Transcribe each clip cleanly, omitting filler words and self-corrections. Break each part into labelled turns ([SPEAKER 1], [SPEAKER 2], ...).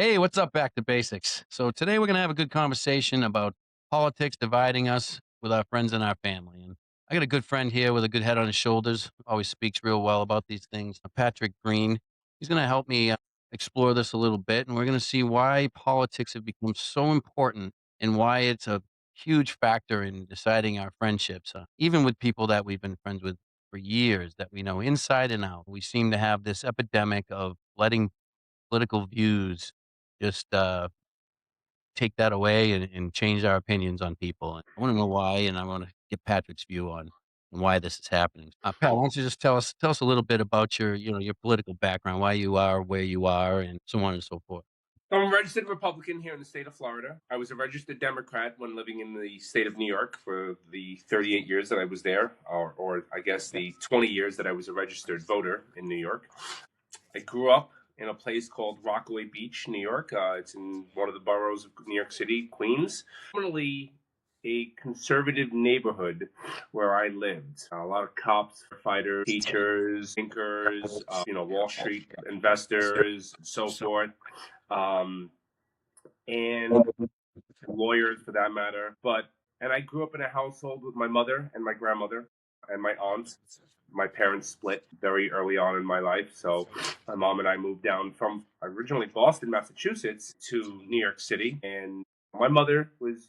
[SPEAKER 1] Hey, what's up? Back to basics. So today we're gonna have a good conversation about politics dividing us with our friends and our family. And I got a good friend here with a good head on his shoulders. Always speaks real well about these things. Patrick Green. He's gonna help me explore this a little bit, and we're gonna see why politics have become so important and why it's a huge factor in deciding our friendships, even with people that we've been friends with for years, that we know inside and out. We seem to have this epidemic of letting political views just take that away and change our opinions on people. And I want to know why, and I want to get Patrick's view on why this is happening. Pat, why don't you just tell us a little bit about your political background, why you are where you are, and so on and so forth.
[SPEAKER 2] I'm a registered Republican here in the state of Florida. I was a registered Democrat when living in the state of New York for the 38 years that I was there, or I guess the 20 years that I was a registered voter in New York. I grew up in a place called Rockaway Beach, New York. It's in one of the boroughs of New York City, Queens. Formerly a conservative neighborhood where I lived. A lot of cops, fighters, teachers, thinkers, Wall Street investors, and so forth. Um, and lawyers for that matter. And I grew up in a household with my mother and my grandmother and my aunt. My parents split very early on in my life, so my mom and I moved down from originally Boston, Massachusetts, to New York City. And my mother was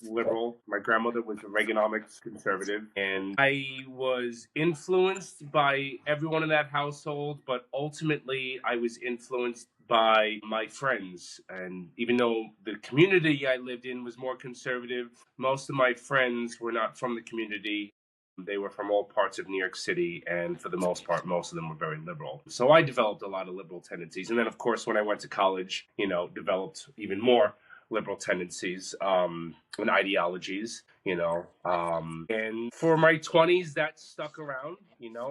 [SPEAKER 2] liberal. My grandmother was a Reaganomics conservative, and I was influenced by everyone in that household. But ultimately, I was influenced by my friends. And even though the community I lived in was more conservative, most of my friends were not from the community. They were from all parts of New York City, and for the most part, most of them were very liberal. So I developed a lot of liberal tendencies. And then, of course, when I went to college, developed even more liberal tendencies and ideologies. And for my 20s, that stuck around.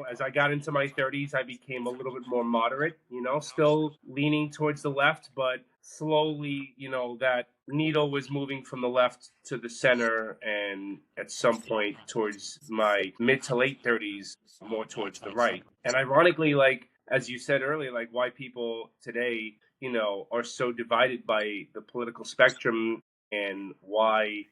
[SPEAKER 2] As I got into my 30s, I became a little bit more moderate, still leaning towards the left, but slowly, that needle was moving from the left to the center, and at some point towards my mid to late 30s, more towards the right. And ironically, like as you said earlier, like why people today, are so divided by the political spectrum, and why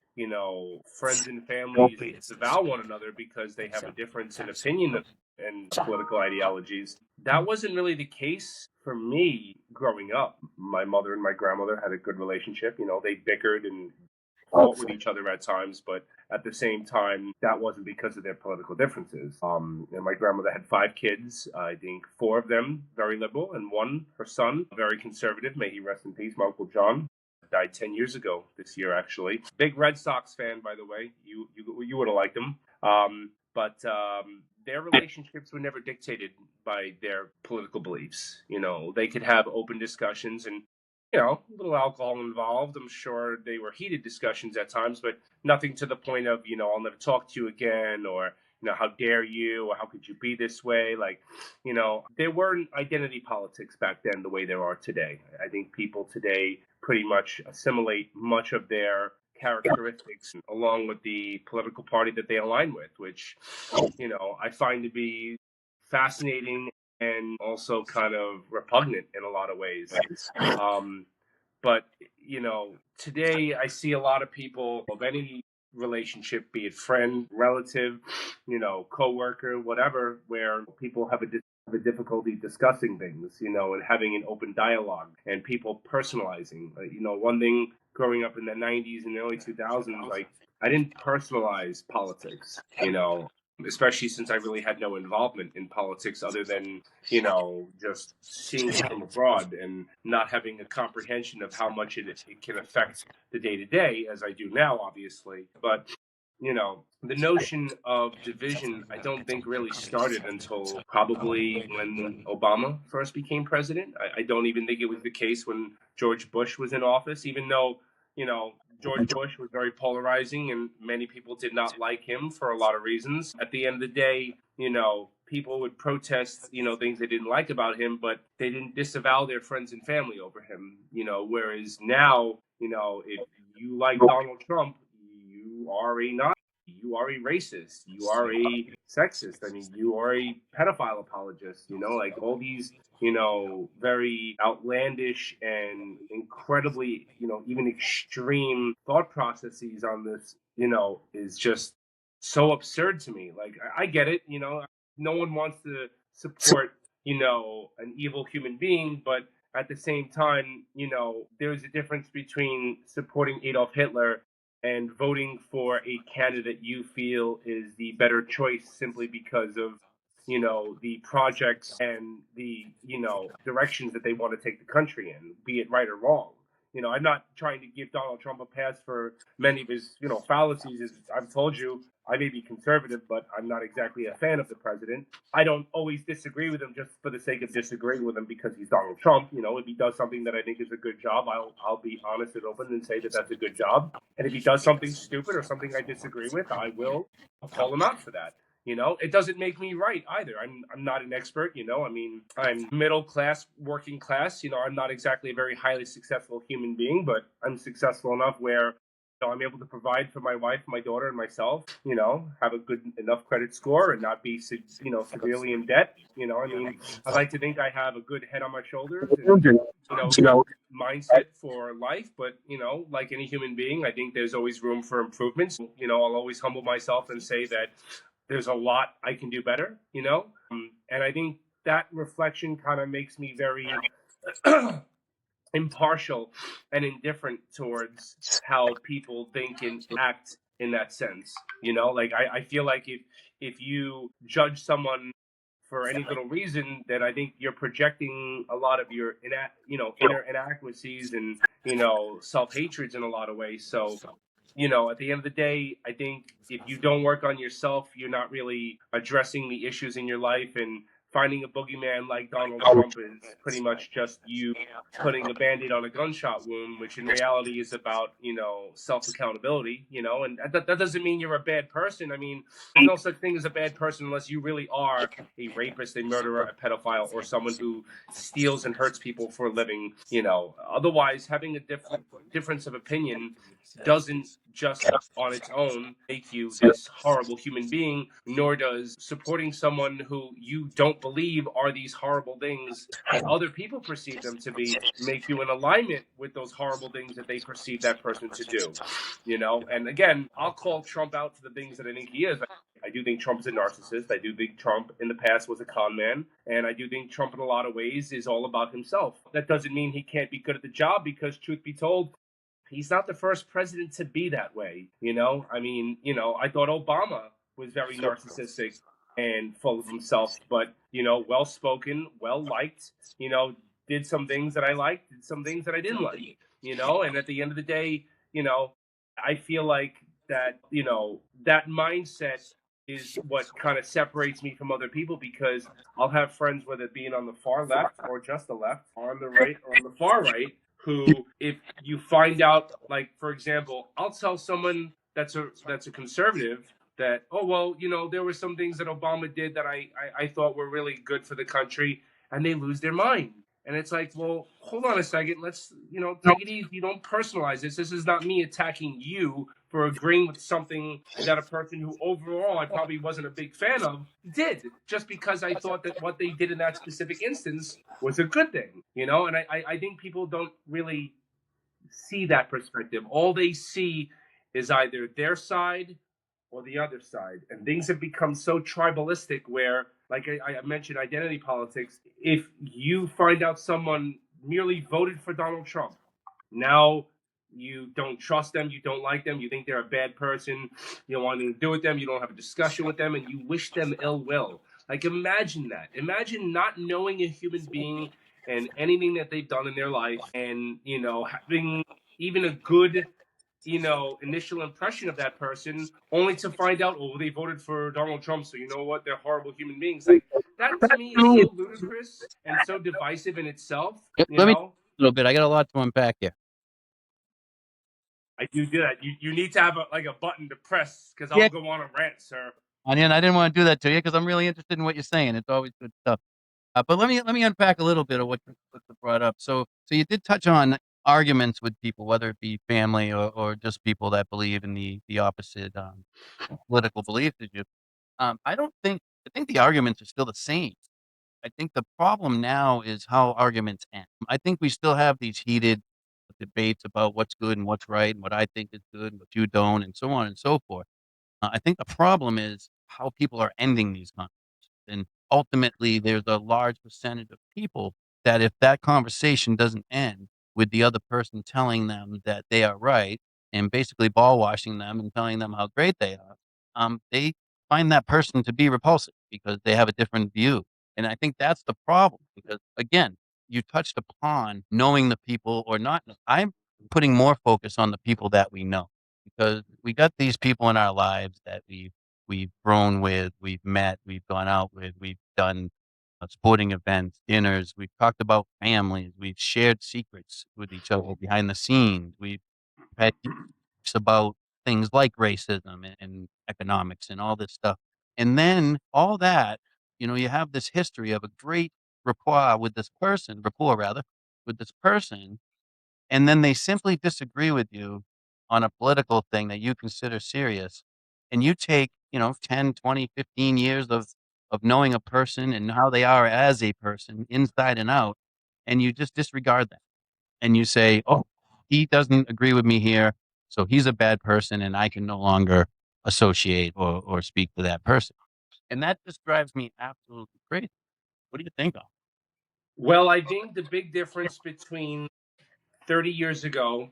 [SPEAKER 2] friends and families disavow one another because they have a difference in opinion and political ideologies. That wasn't really the case for me growing up. My mother and my grandmother had a good relationship. They bickered and fought with each other at times, but at the same time, that wasn't because of their political differences. And my grandmother had 5 kids. I think 4 of them very liberal, and one, her son, very conservative. May he rest in peace. My Uncle John died 10 years ago this year, actually. Big Red Sox fan, by the way. You would have liked him. But their relationships were never dictated by their political beliefs. They could have open discussions, and a little alcohol involved. I'm sure they were heated discussions at times, but nothing to the point of, I'll never talk to you again, or, how dare you, or how could you be this way? Like, there weren't identity politics back then the way there are today. I think people today pretty much assimilate much of their characteristics along with the political party that they align with, which, I find to be fascinating and also kind of repugnant in a lot of ways. Um, but today I see a lot of people of any relationship, be it friend, relative, coworker, whatever, where people have a difficulty discussing things, and having an open dialogue, and people personalizing. One thing growing up in the 90s and the early 2000s, like I didn't personalize politics, especially since I really had no involvement in politics other than, just seeing it from abroad and not having a comprehension of how much it can affect the day to day, as I do now, obviously. But, the notion of division, I don't think really started until probably when Obama first became president. I don't even think it was the case when George Bush was in office, even though, George Bush was very polarizing and many people did not like him for a lot of reasons. At the end of the day, people would protest, things they didn't like about him, but they didn't disavow their friends and family over him, whereas now, if you like Donald Trump, you are a Nazi, you are a racist, you are a sexist. I mean, you are a pedophile apologist, like all these, very outlandish and incredibly, even extreme thought processes on this, is just so absurd to me. Like, I get it, no one wants to support, an evil human being, but at the same time, there's a difference between supporting Adolf Hitler and voting for a candidate you feel is the better choice simply because of the projects and the directions that they want to take the country in, be it right or wrong. I'm not trying to give Donald Trump a pass for many of his fallacies. As I've told you, I may be conservative, but I'm not exactly a fan of the president. I don't always disagree with him just for the sake of disagreeing with him because he's Donald Trump. If he does something that I think is a good job, I'll be honest and open and say that that's a good job. And if he does something stupid or something I disagree with, I will call him out for that. It doesn't make me right either. I'm not an expert. I'm middle class, working class. I'm not exactly a very highly successful human being, but I'm successful enough where I'm able to provide for my wife, my daughter, and myself. Have a good enough credit score and not be severely in debt. I like to think I have a good head on my shoulders and mindset for life. But like any human being, I think there's always room for improvements. I'll always humble myself and say that there's a lot I can do better, and I think that reflection kind of makes me very impartial and indifferent towards how people think and act in that sense. Like I feel like if you judge someone for any little reason, then I think you're projecting a lot of your inner inadequacies and self hatreds in a lot of ways. So at the end of the day, I think if you don't work on yourself, you're not really addressing the issues in your life. And finding a boogeyman like Donald Trump is pretty much just you putting a band-aid on a gunshot wound, which in reality is about, self-accountability, and that doesn't mean you're a bad person. I mean, there's no such thing as a bad person unless you really are a rapist, a murderer, a pedophile, or someone who steals and hurts people for a living, Otherwise, having a difference of opinion doesn't just on its own make you this horrible human being, nor does supporting someone who you don't believe are these horrible things that other people perceive them to be make you in alignment with those horrible things that they perceive that person to do. And again, I'll call Trump out for the things that I think he is. I do think Trump is a narcissist. I do think Trump in the past was a con man. And I do think Trump in a lot of ways is all about himself. That doesn't mean he can't be good at the job because, truth be told, he's not the first president to be that way. I thought Obama was very narcissistic and full of himself, but, well spoken, well liked, did some things that I liked, did some things that I didn't like, and at the end of the day, I feel like that, that mindset is what kind of separates me from other people because I'll have friends, whether it being on the far left or just the left, or on the right or on the far right, who, if you find out, like, for example, I'll tell someone that's a conservative that, oh, well, there were some things that Obama did that I thought were really good for the country, and they lose their mind. And it's like, well, hold on a second. Let's, take it easy. Don't personalize this. This is not me attacking you for agreeing with something that a person who overall I probably wasn't a big fan of did, just because I thought that what they did in that specific instance was a good thing, And I think people don't really see that perspective. All they see is either their side or the other side. And things have become so tribalistic where, like I mentioned, identity politics. If you find out someone merely voted for Donald Trump, now you don't trust them, you don't like them, you think they're a bad person, you don't want anything to do with them, you don't have a discussion with them, and you wish them ill will. Like, imagine that. Imagine not knowing a human being and anything that they've done in their life and, having even a good initial impression of that person, only to find out, oh, they voted for Donald Trump, so you know what? They're horrible human beings. Like, that to me is so ludicrous and so divisive in itself.
[SPEAKER 1] Let me a little bit. I got a lot to unpack here.
[SPEAKER 2] I do that. You need to have a button to press because I'll go on a rant, sir.
[SPEAKER 1] I didn't want to do that to you because I'm really interested in what you're saying. It's always good stuff. But let me unpack a little bit of what you brought up. So you did touch on arguments with people, whether it be family or just people that believe in the opposite political beliefs as you. I think the arguments are still the same. I think the problem now is how arguments end. I think we still have these heated debates about what's good and what's right and what I think is good and what you don't, and so on and so forth. I think the problem is how people are ending these conversations. And ultimately, there's a large percentage of people that if that conversation doesn't end with the other person telling them that they are right and basically ball washing them and telling them how great they are, they find that person to be repulsive because they have a different view. And I think that's the problem because, again, you touched upon knowing the people or not. I'm putting more focus on the people that we know because we got these people in our lives that we've grown with, we've met, we've gone out with, we've done sporting events, dinners, we've talked about families, we've shared secrets with each other behind the scenes, we've had debates about things like racism and economics and all this stuff. And then all that, you have this history of a great rapport rather, with this person and then they simply disagree with you on a political thing that you consider serious, and you take, 10, 20, 15 years of knowing a person and how they are as a person inside and out, and you just disregard that. And you say, "Oh, he doesn't agree with me here, so he's a bad person, and I can no longer associate or speak to that person." And that just drives me absolutely crazy. What do you think of?
[SPEAKER 2] Well, I think the big difference between 30 years ago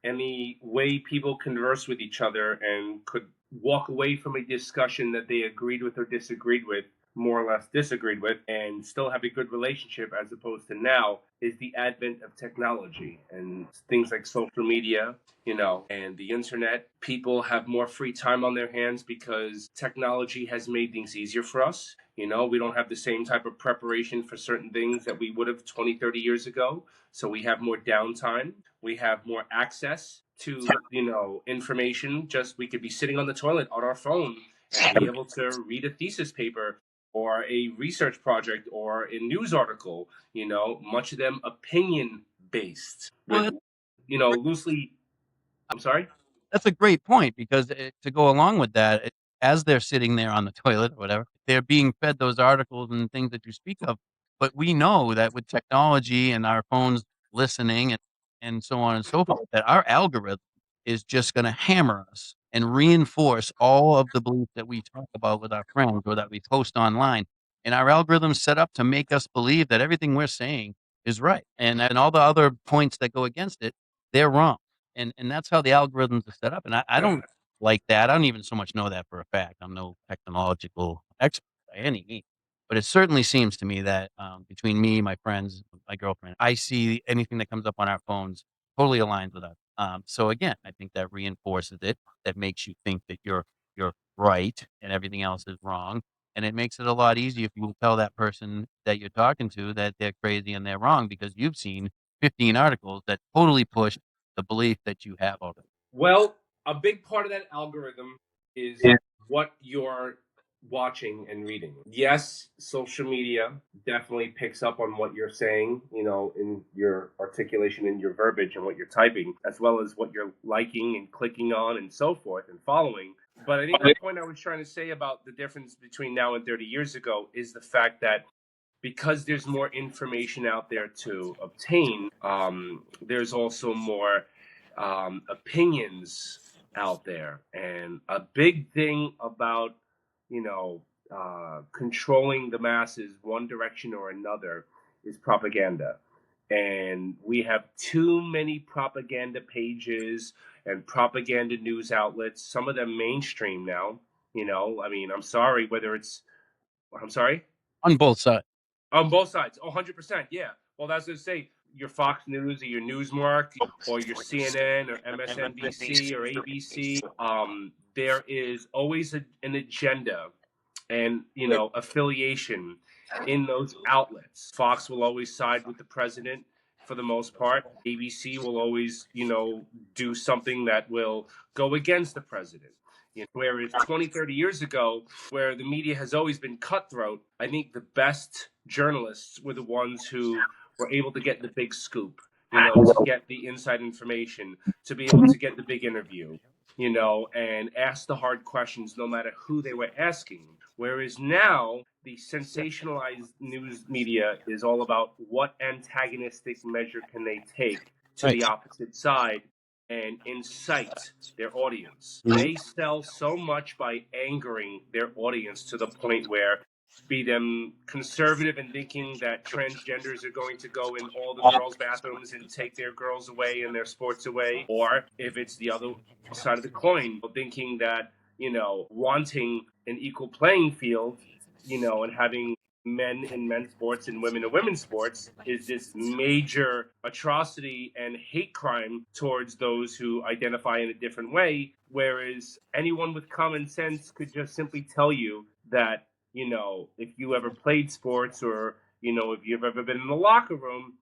[SPEAKER 2] and the way people converse with each other and could walk away from a discussion that they agreed with or disagreed with, more or less disagreed with, and still have a good relationship as opposed to now is the advent of technology and things like social media, and the internet. People have more free time on their hands because technology has made things easier for us. We don't have the same type of preparation for certain things that we would have 20, 30 years ago. So we have more downtime. We have more access to, information. Just we could be sitting on the toilet on our phone and be able to read a thesis paper or a research project or a news article, much of them opinion based with,
[SPEAKER 1] Well,
[SPEAKER 2] loosely. I'm sorry.
[SPEAKER 1] that's a great point because to go along with that, as they're sitting there on the toilet or whatever, they're being fed those articles and things that you speak of. But we know that with technology and our phones listening and so on and so forth, that our algorithm is just going to hammer us and reinforce all of the beliefs that we talk about with our friends or that we post online. And our algorithm's set up to make us believe that everything we're saying is right. And all the other points that go against it, they're wrong. And that's how the algorithms are set up, and I don't like that. I don't even so much know that for a fact. I'm no technological expert by any means, but it certainly seems to me that, between me, my friends, my girlfriend, I see anything that comes up on our phones totally aligns with us. So again, I think that reinforces it. That makes you think that you're right and everything else is wrong, and it makes it a lot easier if you tell that person that you're talking to that they're crazy and they're wrong because you've seen 15 articles that totally push the belief that you have already.
[SPEAKER 2] Well, a big part of that algorithm is
[SPEAKER 1] Yeah.
[SPEAKER 2] what you're watching and reading. Yes, social media definitely picks up on what you're saying, in your articulation and your verbiage and what you're typing, as well as what you're liking and clicking on and so forth and following. But I think the point I was trying to say about the difference between now and 30 years ago is the fact that because there's more information out there to obtain, there's also more opinions out there. And a big thing about, controlling the masses one direction or another is propaganda. And we have too many propaganda pages and propaganda news outlets, some of them mainstream now. I mean, I'm sorry, whether it's, I'm sorry?
[SPEAKER 1] On both sides.
[SPEAKER 2] On both sides. Oh, 100%. Yeah. Well, that's to say your Fox News or your Newsmark or your CNN or MSNBC or ABC. There is always an agenda and, affiliation in those outlets. Fox will always side with the president for the most part. ABC will always, do something that will go against the president. Whereas 20, 30 years ago, where the media has always been cutthroat, I think the best journalists were the ones who were able to get the big scoop, to get the inside information, to be able to get the big interview, and ask the hard questions no matter who they were asking. Whereas now, the sensationalized news media is all about what antagonistic measure can they take to
[SPEAKER 1] Right.
[SPEAKER 2] the opposite side and incite their audience. They sell so much by angering their audience to the point where, be them conservative and thinking that transgenders are going to go in all the girls' bathrooms and take their girls away and their sports away, or if it's the other side of the coin, thinking that, wanting an equal playing field, and having men in men's sports and women in women's sports is this major atrocity and hate crime towards those who identify in a different way. Whereas anyone with common sense could just simply tell you that, if you ever played sports, or, if you've ever been in the locker room,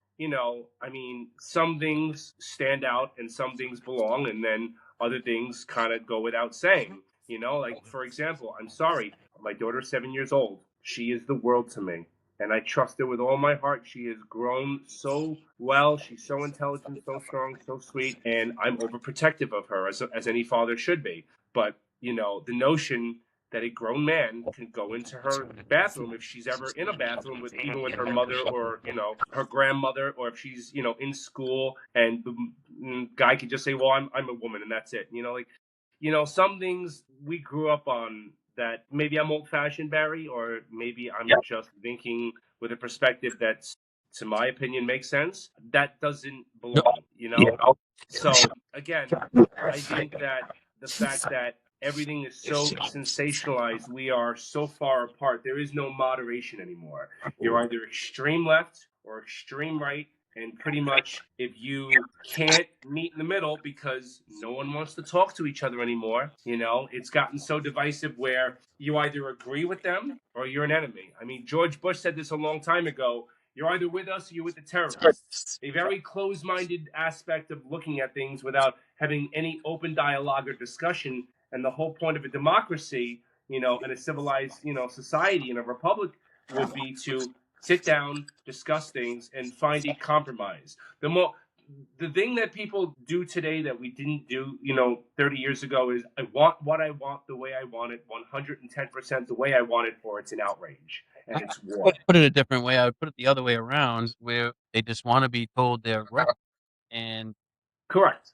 [SPEAKER 2] some things stand out and some things belong, and then other things kind of go without saying. Like, for example, I'm sorry, my daughter's 7 years old. She is the world to me, and I trust her with all my heart. She has grown so well. She's so intelligent, so strong, so sweet, and I'm overprotective of her, as any father should be. But, the notion that a grown man can go into her bathroom, if she's ever in a bathroom with, even with her mother, or, her grandmother, or if she's, in school, and the guy could just say, well, I'm a woman, and that's it. Like, some things we grew up on, that maybe I'm old fashioned, Barry, or maybe I'm just thinking with a perspective that's, to my opinion, makes sense. That doesn't
[SPEAKER 1] No.
[SPEAKER 2] belong. So again, I think that the fact that everything is so sensationalized, we are so far apart. There is no moderation anymore. You're either extreme left or extreme right, and pretty much, if you can't meet in the middle because no one wants to talk to each other anymore, it's gotten so divisive where you either agree with them or you're an enemy. I mean, George Bush said this a long time ago: you're either with us or you're with the terrorists. A very closed minded aspect of looking at things without having any open dialogue or discussion. And the whole point of a democracy, and a civilized, society and a republic, would be to sit down, discuss things, and find a compromise. The thing that people do today that we didn't do, 30 years ago, is I want what I want the way I want it, 110% the way I want it, or it's an outrage and it's war.
[SPEAKER 1] Let's put it a different way. I would put it the other way around, where they just want to be told they're right. And
[SPEAKER 2] Correct.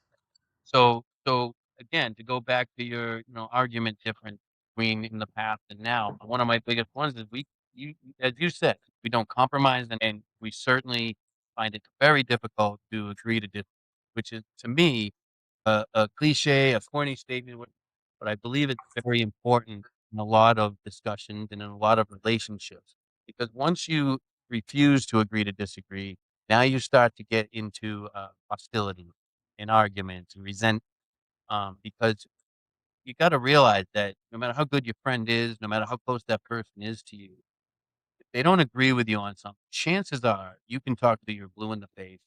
[SPEAKER 1] so again, to go back to your, argument difference between in the past and now, one of my biggest ones is as you said, we don't compromise, and we certainly find it very difficult to agree to disagree, which is, to me, a cliche, a corny statement, but I believe it's very important in a lot of discussions and in a lot of relationships, because once you refuse to agree to disagree, now you start to get into hostility and arguments and resentment, because you got to realize that no matter how good your friend is, no matter how close that person is to you, if they don't agree with you on something, chances are you can talk to you're blue in the face.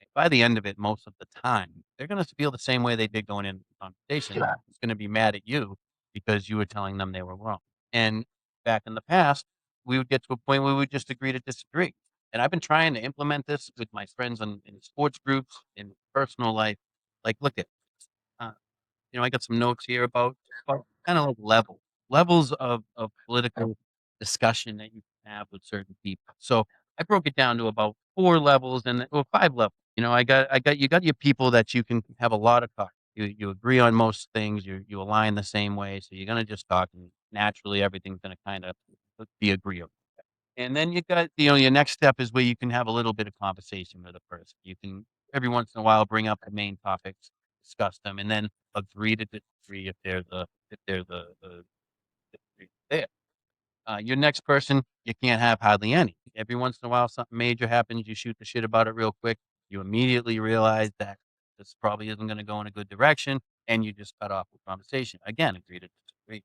[SPEAKER 1] And by the end of it, most of the time, they're going to feel the same way they did going into the conversation.
[SPEAKER 2] Yeah.
[SPEAKER 1] It's going to be mad at you because you were telling them they were wrong. And back in the past, we would get to a point where we would just agree to disagree. And I've been trying to implement this with my friends in sports groups, in personal life. Like, look at, uh, I got some notes here about kind of like levels of political discussion that you can have with certain people. So I broke it down to about 4 levels, or 5 levels. You got your people that you can have a lot of talk. You agree on most things. You align the same way, so you're gonna just talk, and naturally everything's gonna kind of be agreeable. And then you got, your next step is where you can have a little bit of conversation with a person. You can every once in a while bring up the main topics, discuss them, and then agree to disagree if there's a disagreement there. Your next person, you can't have hardly any. Every once in a while, something major happens. You shoot the shit about it real quick. You immediately realize that this probably isn't going to go in a good direction, and you just cut off the conversation. Again, agree to disagree.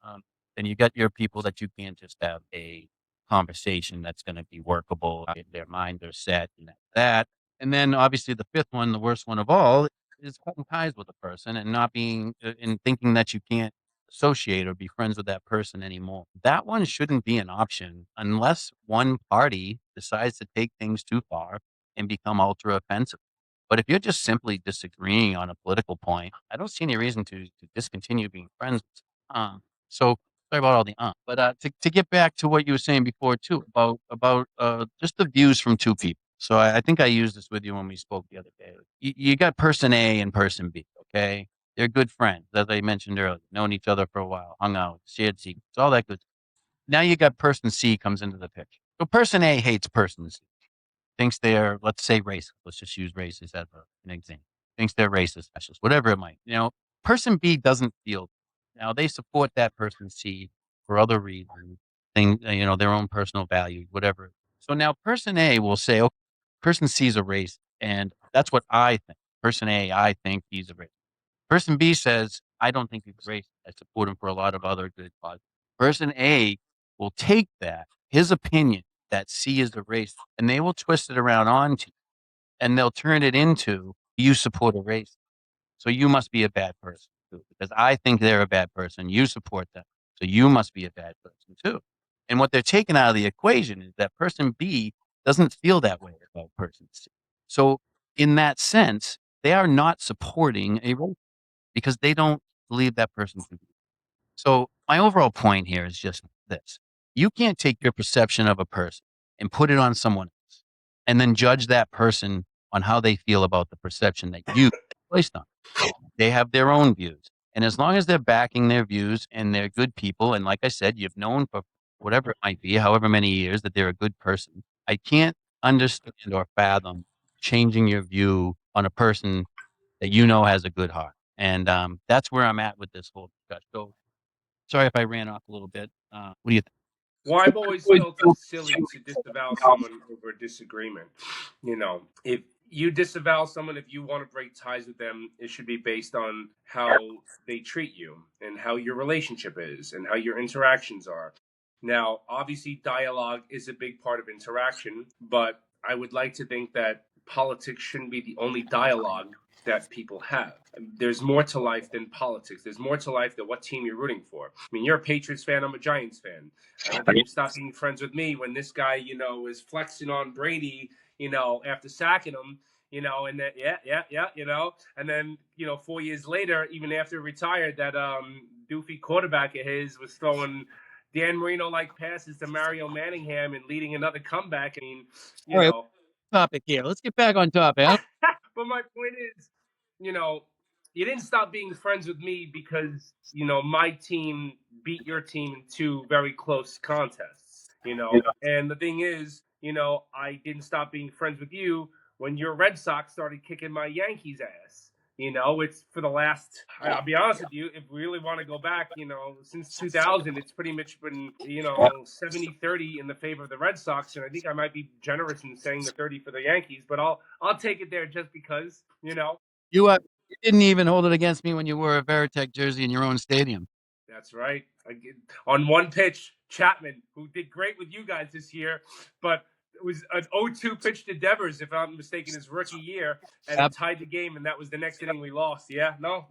[SPEAKER 1] Um, then you got your people that you can't just have a conversation that's going to be workable. Their minds are set, and that's that. And then obviously the fifth one, the worst one of all, is cutting ties with a person and not being and thinking that you can't associate or be friends with that person anymore. That one shouldn't be an option unless one party decides to take things too far and become ultra offensive. But if you're just simply disagreeing on a political point, I don't see any reason to discontinue being friends. So sorry about all the but to get back to what you were saying before too about just the views from two people. So I think I used this with you when we spoke the other day. You got person A and person B, okay? They're good friends, as I mentioned earlier, known each other for a while, hung out, shared secrets, all that good. Now you got person C comes into the picture. So person A hates person C, thinks they're, let's say, racist. Let's just use racist as an example. Thinks they're racist, fascist, whatever it might. Person B doesn't feel. Now they support that person C for other reasons, their own personal values, whatever. So now person A will say, okay, person C is a racist, and that's what I think. Person A, I think he's a racist. Person B says, I don't think he's racist. I support him for a lot of other good causes. Person A will take that, his opinion that C is the racist, and they will twist it around onto you, and they'll turn it into, you support a racist. So you must be a bad person too, because I think they're a bad person. You support them. So you must be a bad person too. And what they're taking out of the equation is that person B doesn't feel that way about person C. So in that sense, they are not supporting a racist because they don't believe that person can be. So my overall point here is just this. You can't take your perception of a person and put it on someone else and then judge that person on how they feel about the perception that you placed on. They have their own views. And as long as they're backing their views and they're good people, and like I said, you've known for whatever it might be, however many years, that they're a good person, I can't understand or fathom changing your view on a person that has a good heart. And that's where I'm at with this whole discussion. So sorry if I ran off a little bit. What do you think?
[SPEAKER 2] Well, I've always felt it's silly to disavow someone over a disagreement. If you disavow someone, if you want to break ties with them, it should be based on how they treat you and how your relationship is and how your interactions are. Now, obviously, dialogue is a big part of interaction, but I would like to think that politics shouldn't be the only dialogue that people have. There's more to life than politics. There's more to life than what team you're rooting for. I mean, you're a Patriots fan, I'm a Giants fan. I didn't stop being friends with me when this guy, is flexing on Brady, after sacking him, and then and then 4 years later, even after he retired, that doofy quarterback of his was throwing Dan Marino like passes to Mario Manningham and leading another comeback. I mean, you
[SPEAKER 1] All right,
[SPEAKER 2] know,
[SPEAKER 1] topic here. Let's get back on topic.
[SPEAKER 2] but my point is, you know, you didn't stop being friends with me because, my team beat your team in two very close contests, And the thing is, I didn't stop being friends with you when your Red Sox started kicking my Yankees ass. It's for the last, I'll be honest with you, if we really want to go back, since 2000, it's pretty much been, 70-30 in the favor of the Red Sox. And I think I might be generous in saying the 30 for the Yankees, but I'll take it there just because,
[SPEAKER 1] You didn't even hold it against me when you wore a Veritech jersey in your own stadium.
[SPEAKER 2] That's right. On one pitch, Chapman, who did great with you guys this year, but it was an 0-2 pitch to Devers, if I'm not mistaken, his rookie year, and it tied the game, and that was the next inning we lost. Yeah, no.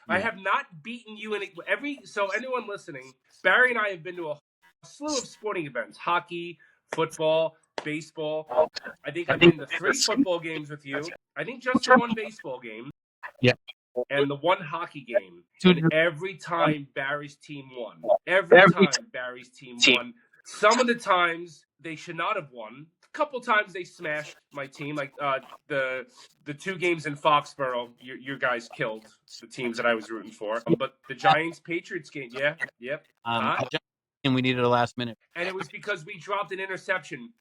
[SPEAKER 2] I have not beaten you in so anyone listening, Barry and I have been to a slew of sporting events: hockey, football, baseball. I think I've been to 3 football games with you. I think just the 1 baseball game.
[SPEAKER 1] Yeah.
[SPEAKER 2] And the 1 hockey game. And every time Barry's team won. Every time Barry's team won. Some of the times they should not have won. A couple times they smashed my team, like the 2 games in Foxborough. You guys killed the teams that I was rooting for. But the Giants Patriots game, yep.
[SPEAKER 1] And we needed a last minute.
[SPEAKER 2] And it was because we dropped an interception.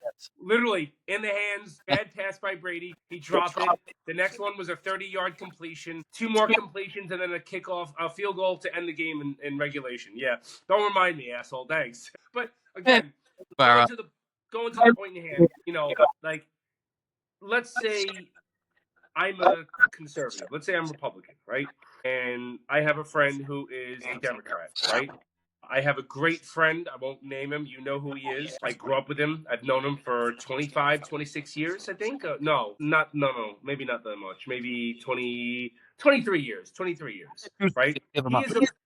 [SPEAKER 2] Literally in the hands, bad pass by Brady. He dropped it. The next one was a 30-yard completion, 2 more completions, and then a field goal to end the game in regulation. Yeah, don't remind me, asshole. Thanks. But again, going to the point in hand, like, let's say I'm a conservative. Let's say I'm Republican, right? And I have a friend who is a Democrat, right? I have a great friend. I won't name him. You know who he is. I grew up with him. I've known him for 25, 26 years, I think. No, maybe not that much. Maybe 23 years, right?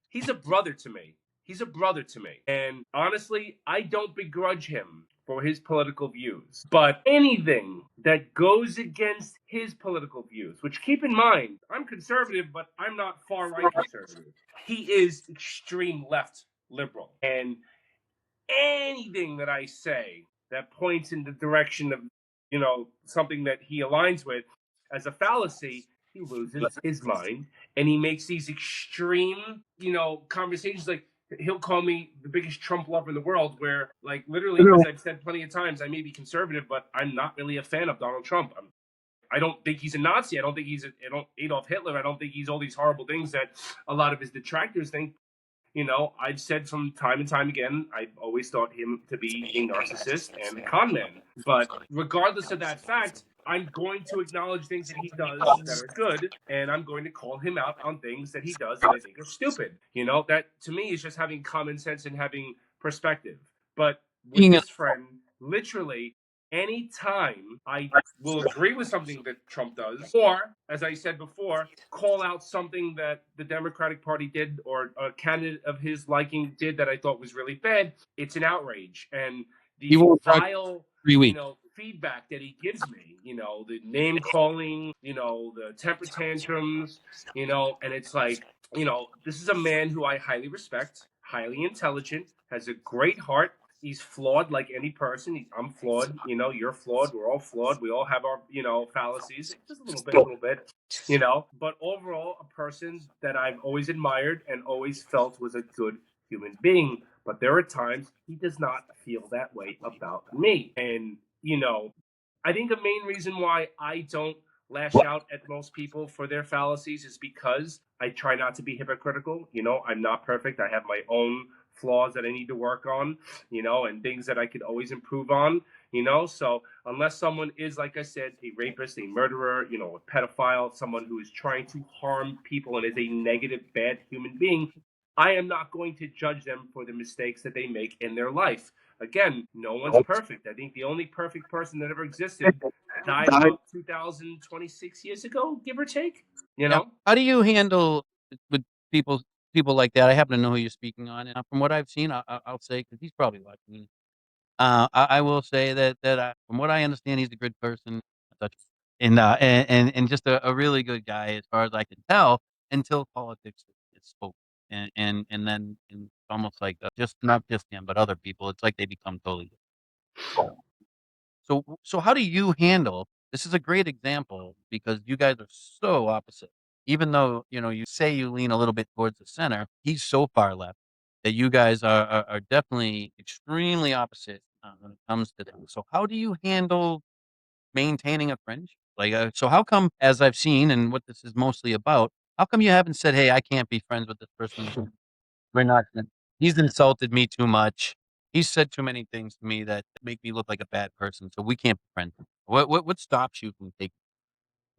[SPEAKER 2] He's a brother to me. He's a brother to me. And honestly, I don't begrudge him for his political views. But anything that goes against his political views, which, keep in mind, I'm conservative, but I'm not far-right conservative. He is extreme left liberal. And anything that I say that points in the direction of, something that he aligns with as a fallacy, he loses his mind and he makes these extreme, conversations like he'll call me the biggest Trump lover in the world, where like literally, as I've said plenty of times, I may be conservative, but I'm not really a fan of Donald Trump. I don't think he's a Nazi. I don't think he's Adolf Hitler. I don't think he's all these horrible things that a lot of his detractors think. I've said from time and time again, I've always thought him to be a narcissist and a con man. But regardless of that fact, I'm going to acknowledge things that he does that are good, and I'm going to call him out on things that he does that I think are stupid. That to me is just having common sense and having perspective. But with
[SPEAKER 1] Being a
[SPEAKER 2] this friend, literally, anytime I will agree with something that Trump does, or as I said before, call out something that the Democratic Party did or a candidate of his liking did that I thought was really bad, it's an outrage. And
[SPEAKER 1] he
[SPEAKER 2] the
[SPEAKER 1] won't talk
[SPEAKER 2] vile,
[SPEAKER 1] 3 weeks.
[SPEAKER 2] feedback that he gives me, the name calling, the temper tantrums, and it's like, this is a man who I highly respect, highly intelligent, has a great heart. He's flawed like any person. I'm flawed. You're flawed. We're all flawed. We all have our, fallacies. Just a little bit. But overall, a person that I've always admired and always felt was a good human being. But there are times he does not feel that way about me. And, I think the main reason why I don't lash out at most people for their fallacies is because I try not to be hypocritical. I'm not perfect. I have my own flaws that I need to work on, and things that I could always improve on, So unless someone is, like I said, a rapist, a murderer, a pedophile, someone who is trying to harm people and is a negative, bad human being, I am not going to judge them for the mistakes that they make in their life. Again, no one's perfect. I think the only perfect person that ever existed died about 2026 years ago, give or take.
[SPEAKER 1] Yeah. How do you handle with people people like that? I happen to know who you're speaking on, and from what I've seen, I'll say because he's probably watching. I will say that from what I understand, he's a good person, such, and just a really good guy as far as I can tell until politics is spoken, and then and it's almost like just not just him, but other people. It's like they become totally different. So how do you handle this is a great example because you guys are so opposite. Even though, you say you lean a little bit towards the center, he's so far left that you guys are definitely extremely opposite when it comes to that. So how do you handle maintaining a friendship? Like, so how come, as I've seen and what this is mostly about, how come you haven't said, "Hey, I can't be friends with this person. We're not gonna he's insulted me too much. He's said too many things to me that make me look like a bad person, so we can't be friends." What stops you from taking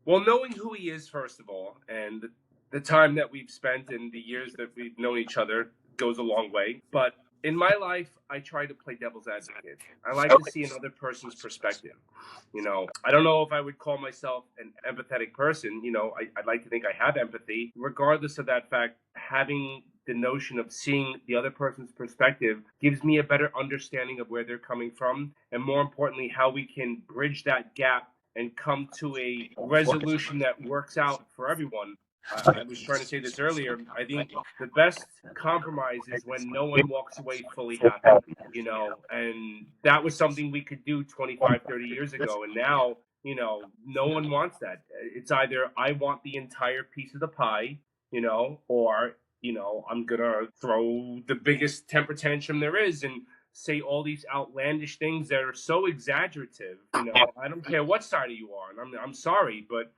[SPEAKER 2] Well, knowing who he is, first of all, and the time that we've spent and the years that we've known each other goes a long way. But in my life, I try to play devil's advocate. I like to see another person's perspective. I don't know if I would call myself an empathetic person. I'd like to think I have empathy. Regardless of that fact, having the notion of seeing the other person's perspective gives me a better understanding of where they're coming from, and more importantly, how we can bridge that gap and come to a resolution that works out for everyone. I was trying to say this earlier. I think the best compromise is when no one walks away fully happy, and that was something we could do 25, 30 years ago. And now, no one wants that. It's either I want the entire piece of the pie, or, I'm going to throw the biggest temper tantrum there is and say all these outlandish things that are so exaggerative. I don't care what side of you are, and I'm sorry, but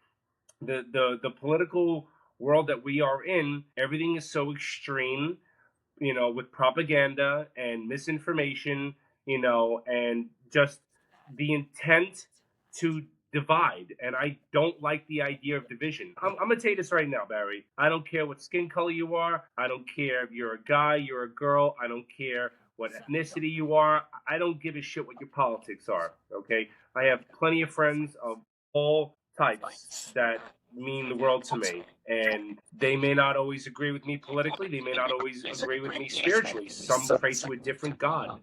[SPEAKER 2] the political world that we are in, everything is so extreme. With propaganda and misinformation, and just the intent to divide. And I don't like the idea of division. I'm gonna tell you this right now, Barry. I don't care what skin color you are. I don't care if you're a guy, you're a girl. I don't care what ethnicity you are. I don't give a shit what your politics are. Okay. I have plenty of friends of all types that mean the world to me. And they may not always agree with me politically. They may not always agree with me spiritually. Some pray to a different God.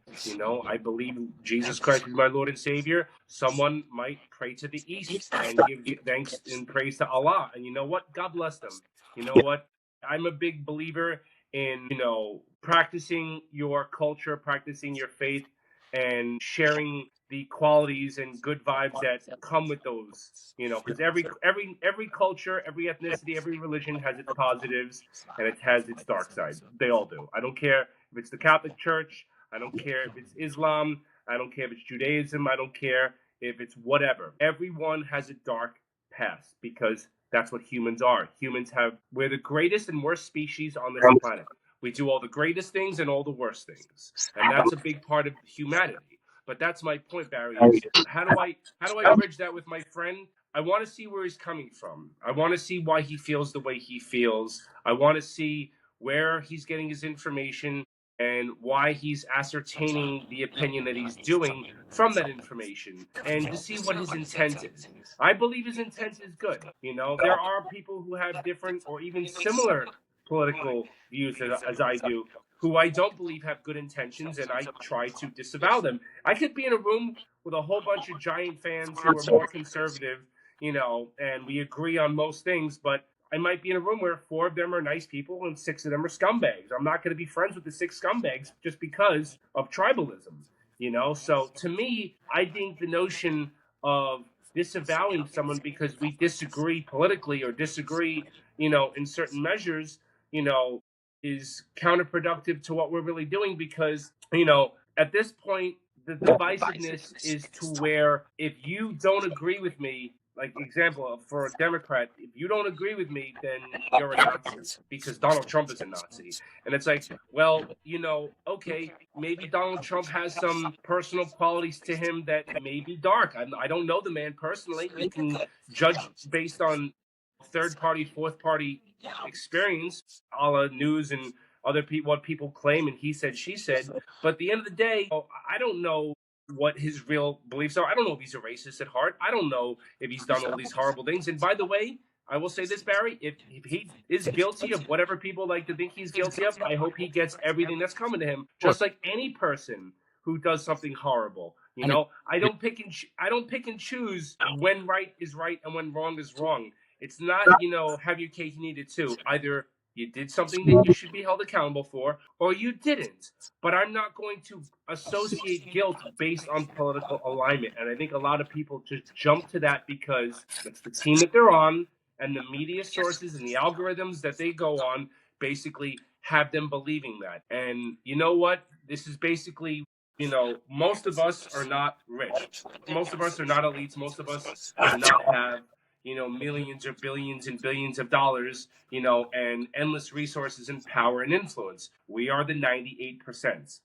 [SPEAKER 2] I believe Jesus Christ is my Lord and Savior. Someone might pray to the East and give thanks and praise to Allah. And you know what? God bless them. You know what? I'm a big believer in, practicing your culture, practicing your faith and sharing the qualities and good vibes that come with those. Because every culture, every ethnicity, every religion has its positives and it has its dark side. They all do. I don't care if it's the Catholic Church. I don't care if it's Islam. I don't care if it's Judaism. I don't care if it's whatever. Everyone has a dark past because that's what humans are. We're the greatest and worst species on this planet. We do all the greatest things and all the worst things, and that's a big part of humanity. But that's my point, Barry. Is how do I bridge that with my friend? I want to see where he's coming from. I want to see why he feels the way he feels. I want to see where he's getting his information and why he's ascertaining the opinion that he's doing from that information, and to see what his intent is. I believe his intent is good. There are people who have different or even similar political views as I do, who I don't believe have good intentions, and I try to disavow them. I could be in a room with a whole bunch of giant fans who are more conservative, and we agree on most things, but I might be in a room where 4 of them are nice people and 6 of them are scumbags. I'm not going to be friends with the 6 scumbags just because of tribalism, So to me, I think the notion of disavowing someone because we disagree politically or disagree, in certain measures, is counterproductive to what we're really doing because, at this point, the divisiveness is to where if you don't agree with me, like example for a Democrat, if you don't agree with me, then you're a Nazi because Donald Trump is a Nazi. And it's like, well, okay, maybe Donald Trump has some personal qualities to him that may be dark. I don't know the man personally. You can judge based on third party, fourth party experience, a la news and other people, what people claim, and he said, she said. But at the end of the day, I don't know what his real beliefs are. I don't know if he's a racist at heart. I don't know if he's done all these horrible things. And by the way, I will say this, Barry, if he is guilty of whatever people like to think he's guilty of, I hope he gets everything that's coming to him, just like any person who does something horrible. I don't pick and choose when right is right and when wrong is wrong. It's not, have your cake and eat it too. Either you did something that you should be held accountable for, or you didn't. But I'm not going to associate guilt based on political alignment. And I think a lot of people just jump to that because it's the team that they're on, and the media sources and the algorithms that they go on basically have them believing that. And you know what? This is basically, most of us are not rich. Most of us are not elites. Most of us do not have millions or billions and billions of dollars, and endless resources and power and influence. We are the 98%,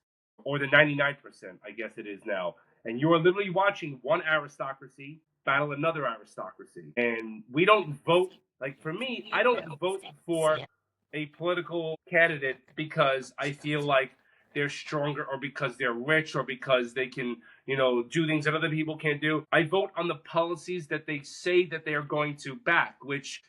[SPEAKER 2] or the 99%, I guess it is now. And you are literally watching one aristocracy battle another aristocracy. And we don't vote, like for me, I don't vote for a political candidate because I feel like they're stronger or because they're rich or because they can do things that other people can't do. I vote on the policies that they say that they are going to back, which,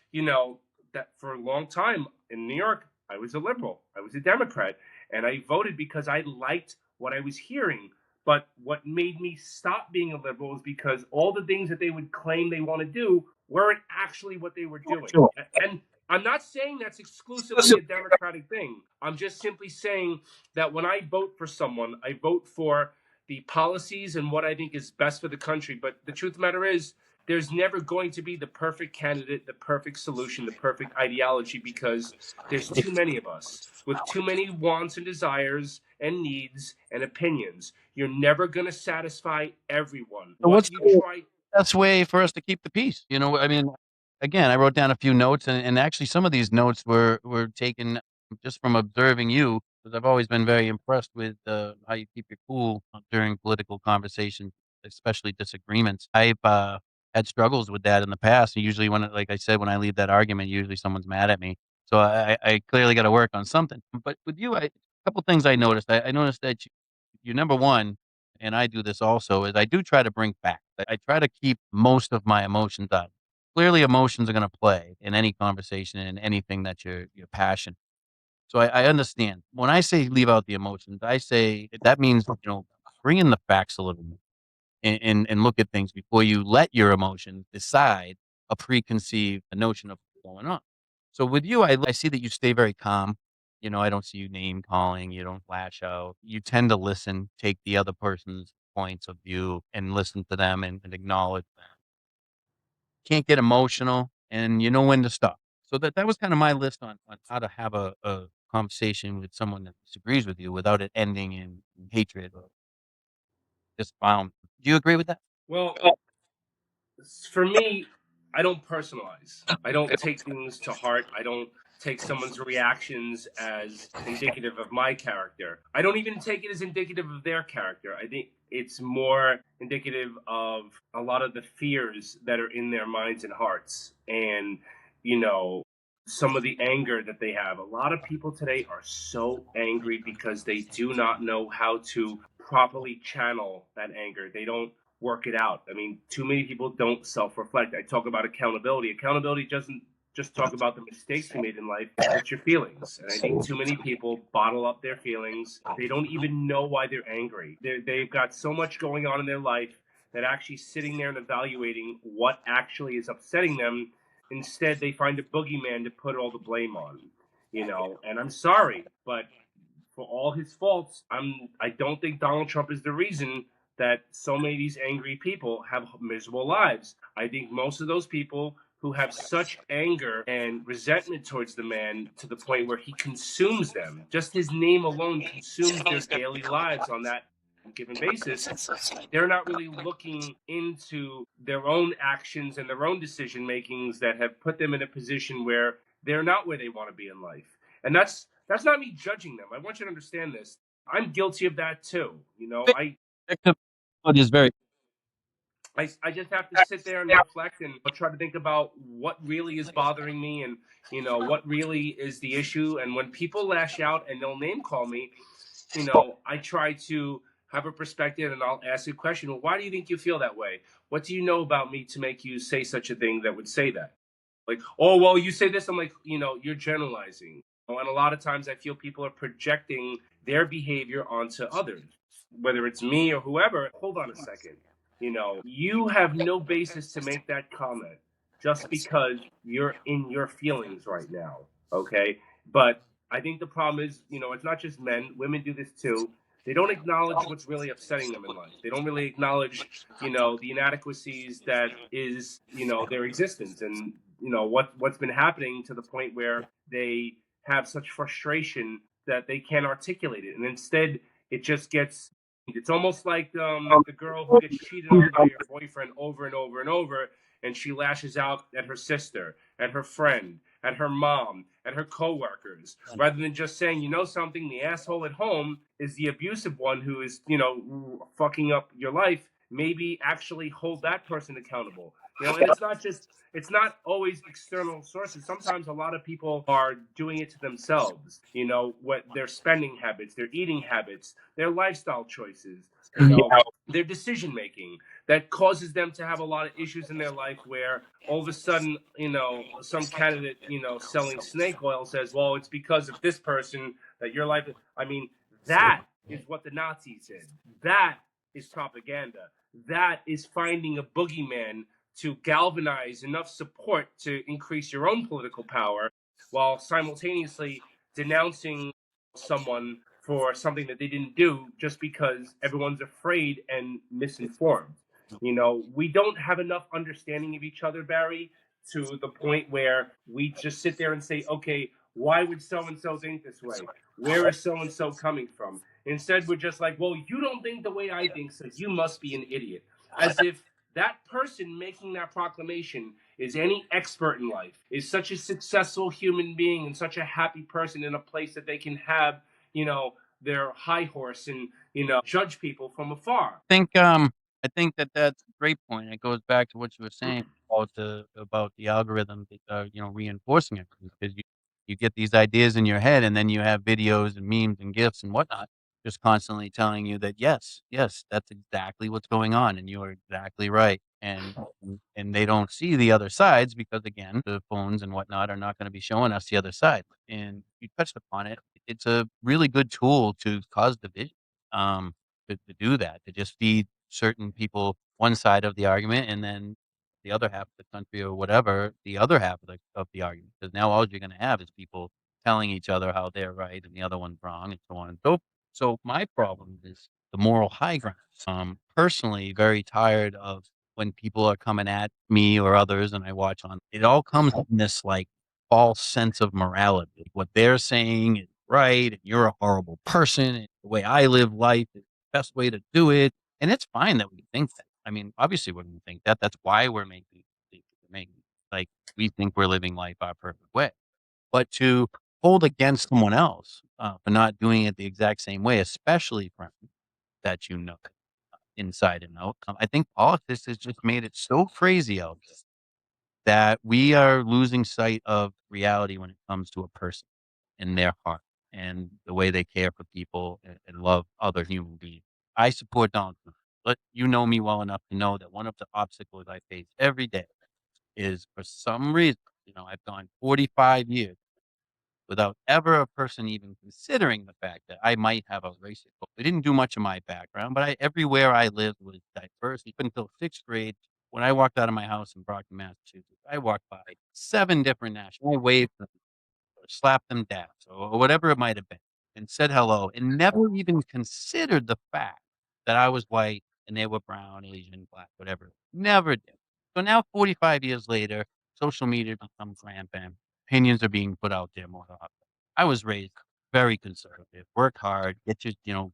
[SPEAKER 2] that for a long time in New York, I was a liberal, I was a Democrat, and I voted because I liked what I was hearing. But what made me stop being a liberal is because all the things that they would claim they want to do weren't actually what they were doing. And I'm not saying that's exclusively a Democratic thing. I'm just simply saying that when I vote for someone, I vote for the policies and what I think is best for the country. But the truth of the matter is, there's never going to be the perfect candidate, the perfect solution, the perfect ideology, because there's too many of us with too many wants and desires and needs and opinions. You're never going to satisfy everyone.
[SPEAKER 1] So what's the best way for us to keep the peace? I mean, again, I wrote down a few notes, and actually some of these notes were taken just from observing you, because I've always been very impressed with how you keep your cool during political conversations, especially disagreements. I've had struggles with that in the past. And usually, like I said, when I leave that argument, usually someone's mad at me. So I clearly got to work on something. But with you, a couple things I noticed. I noticed that you number one, and I do this also, is I do try to bring facts. I try to keep most of my emotions out. Clearly, emotions are going to play in any conversation and anything that you're passionate. So I understand when I say leave out the emotions. I say that means bring in the facts a little more and look at things before you let your emotions decide a preconceived notion of what's going on. So with you, I see that you stay very calm. I don't see you name calling, you don't lash out. You tend to listen, take the other person's points of view and listen to them and acknowledge them. Can't get emotional and you know when to stop. So that was kind of my list on how to have a conversation with someone that disagrees with you without it ending in hatred or just Do you agree with that?
[SPEAKER 2] Well, for me, I don't personalize. I don't take things to heart. I don't take someone's reactions as indicative of my character. I don't even take it as indicative of their character. I think it's more indicative of a lot of the fears that are in their minds and hearts. And, you know, some of the anger that they have. A lot of people today are so angry because they do not know how to properly channel that anger. They don't work it out. I mean, too many people don't self reflect. I talk about accountability. Accountability doesn't just talk about the mistakes we made in life, it's your feelings. And I think too many people bottle up their feelings. They don't even know why they're angry. They've got so much going on in their life that actually sitting there and evaluating what actually is upsetting them, instead, they find a boogeyman to put all the blame on. And I'm sorry, but for all his faults, I don't think Donald Trump is the reason that so many of these angry people have miserable lives. I think most of those people who have such anger and resentment towards the man to the point where he consumes them, just his name alone consumes their daily lives on that given basis, they're not really looking into their own actions and their own decision makings that have put them in a position where they're not where they want to be in life. And that's not me judging them. I want you to understand this. I'm guilty of that too.
[SPEAKER 1] Victimhood is very
[SPEAKER 2] I just have to sit there and reflect and try to think about what really is bothering me and what really is the issue. And when people lash out and they'll name call me, I try to have a perspective and I'll ask a question. Well, why do you think you feel that way? What do you know about me to make you say such a thing that would say that? Like, oh, well, you say this. I'm like, you're generalizing. And a lot of times I feel people are projecting their behavior onto others, whether it's me or whoever. Hold on a second. You have no basis to make that comment just because you're in your feelings right now. Okay. But I think the problem is, it's not just men, women do this too. They don't acknowledge what's really upsetting them in life. They don't really acknowledge, the inadequacies that is, their existence and, what's been happening to the point where they have such frustration that they can't articulate it. And instead, it just gets it's almost like the girl who gets cheated on by her boyfriend over and over and over, and she lashes out at her sister, at her friend, at her mom, at her coworkers, rather than just saying, something, the asshole at home is the abusive one who is, fucking up your life. Maybe actually hold that person accountable. And it's not always external sources. Sometimes a lot of people are doing it to themselves. What their spending habits, their eating habits, their lifestyle choices, their decision making that causes them to have a lot of issues in their life where all of a sudden, some candidate, selling snake oil says, well, it's because of this person that your life. I mean, that is what the Nazis did. That is propaganda. That is finding a boogeyman to galvanize enough support to increase your own political power while simultaneously denouncing someone for something that they didn't do just because everyone's afraid and misinformed. We don't have enough understanding of each other, Barry, to the point where we just sit there and say, okay, why would so and so think this way? Where is so and so coming from? Instead, we're just like, well, you don't think the way I think, so you must be an idiot. As if that person making that proclamation is any expert in life, is such a successful human being and such a happy person in a place that they can have, their high horse and, judge people from afar.
[SPEAKER 1] I think that that's a great point. It goes back to what you were saying about the algorithm, reinforcing it because you get these ideas in your head, and then you have videos and memes and gifs and whatnot, just constantly telling you that yes, yes, that's exactly what's going on, and you are exactly right. And they don't see the other sides because again, the phones and whatnot are not going to be showing us the other side. And you touched upon it. It's a really good tool to cause division. Um, to do that, to just feed certain people one side of the argument and then the other half of the country or whatever, the other half of the argument. Because now all you're gonna have is people telling each other how they're right and the other one's wrong and so on and so forth. So my problem is the moral high ground. Personally, very tired of when people are coming at me or others and I watch on it all comes from this like false sense of morality. What they're saying is right and you're a horrible person and the way I live life is the best way to do it. And it's fine that we think that. I mean, obviously we're gonna think that. That's why we're making things we're making. Like we think we're living life our perfect way. But to hold against someone else, for not doing it the exact same way, especially friends that you know inside and out, I think politics has just made it so crazy out there that we are losing sight of reality when it comes to a person and their heart and the way they care for people and love other human beings. I support Donald Trump, but you know me well enough to know that one of the obstacles I face every day is for some reason, I've gone 45 years without ever a person even considering the fact that I might have a racist. They didn't do much of my background, but everywhere I lived was diverse. Even until 6th grade, when I walked out of my house in Brockton, Massachusetts, I walked by 7 different national. I waved them or slapped them down or whatever it might have been and said hello and never even considered the fact that I was white and they were brown, Asian, black, whatever. Never did. So now 45 years later, social media becomes rampant. Opinions are being put out there more often. I was raised very conservative. Work hard, get your,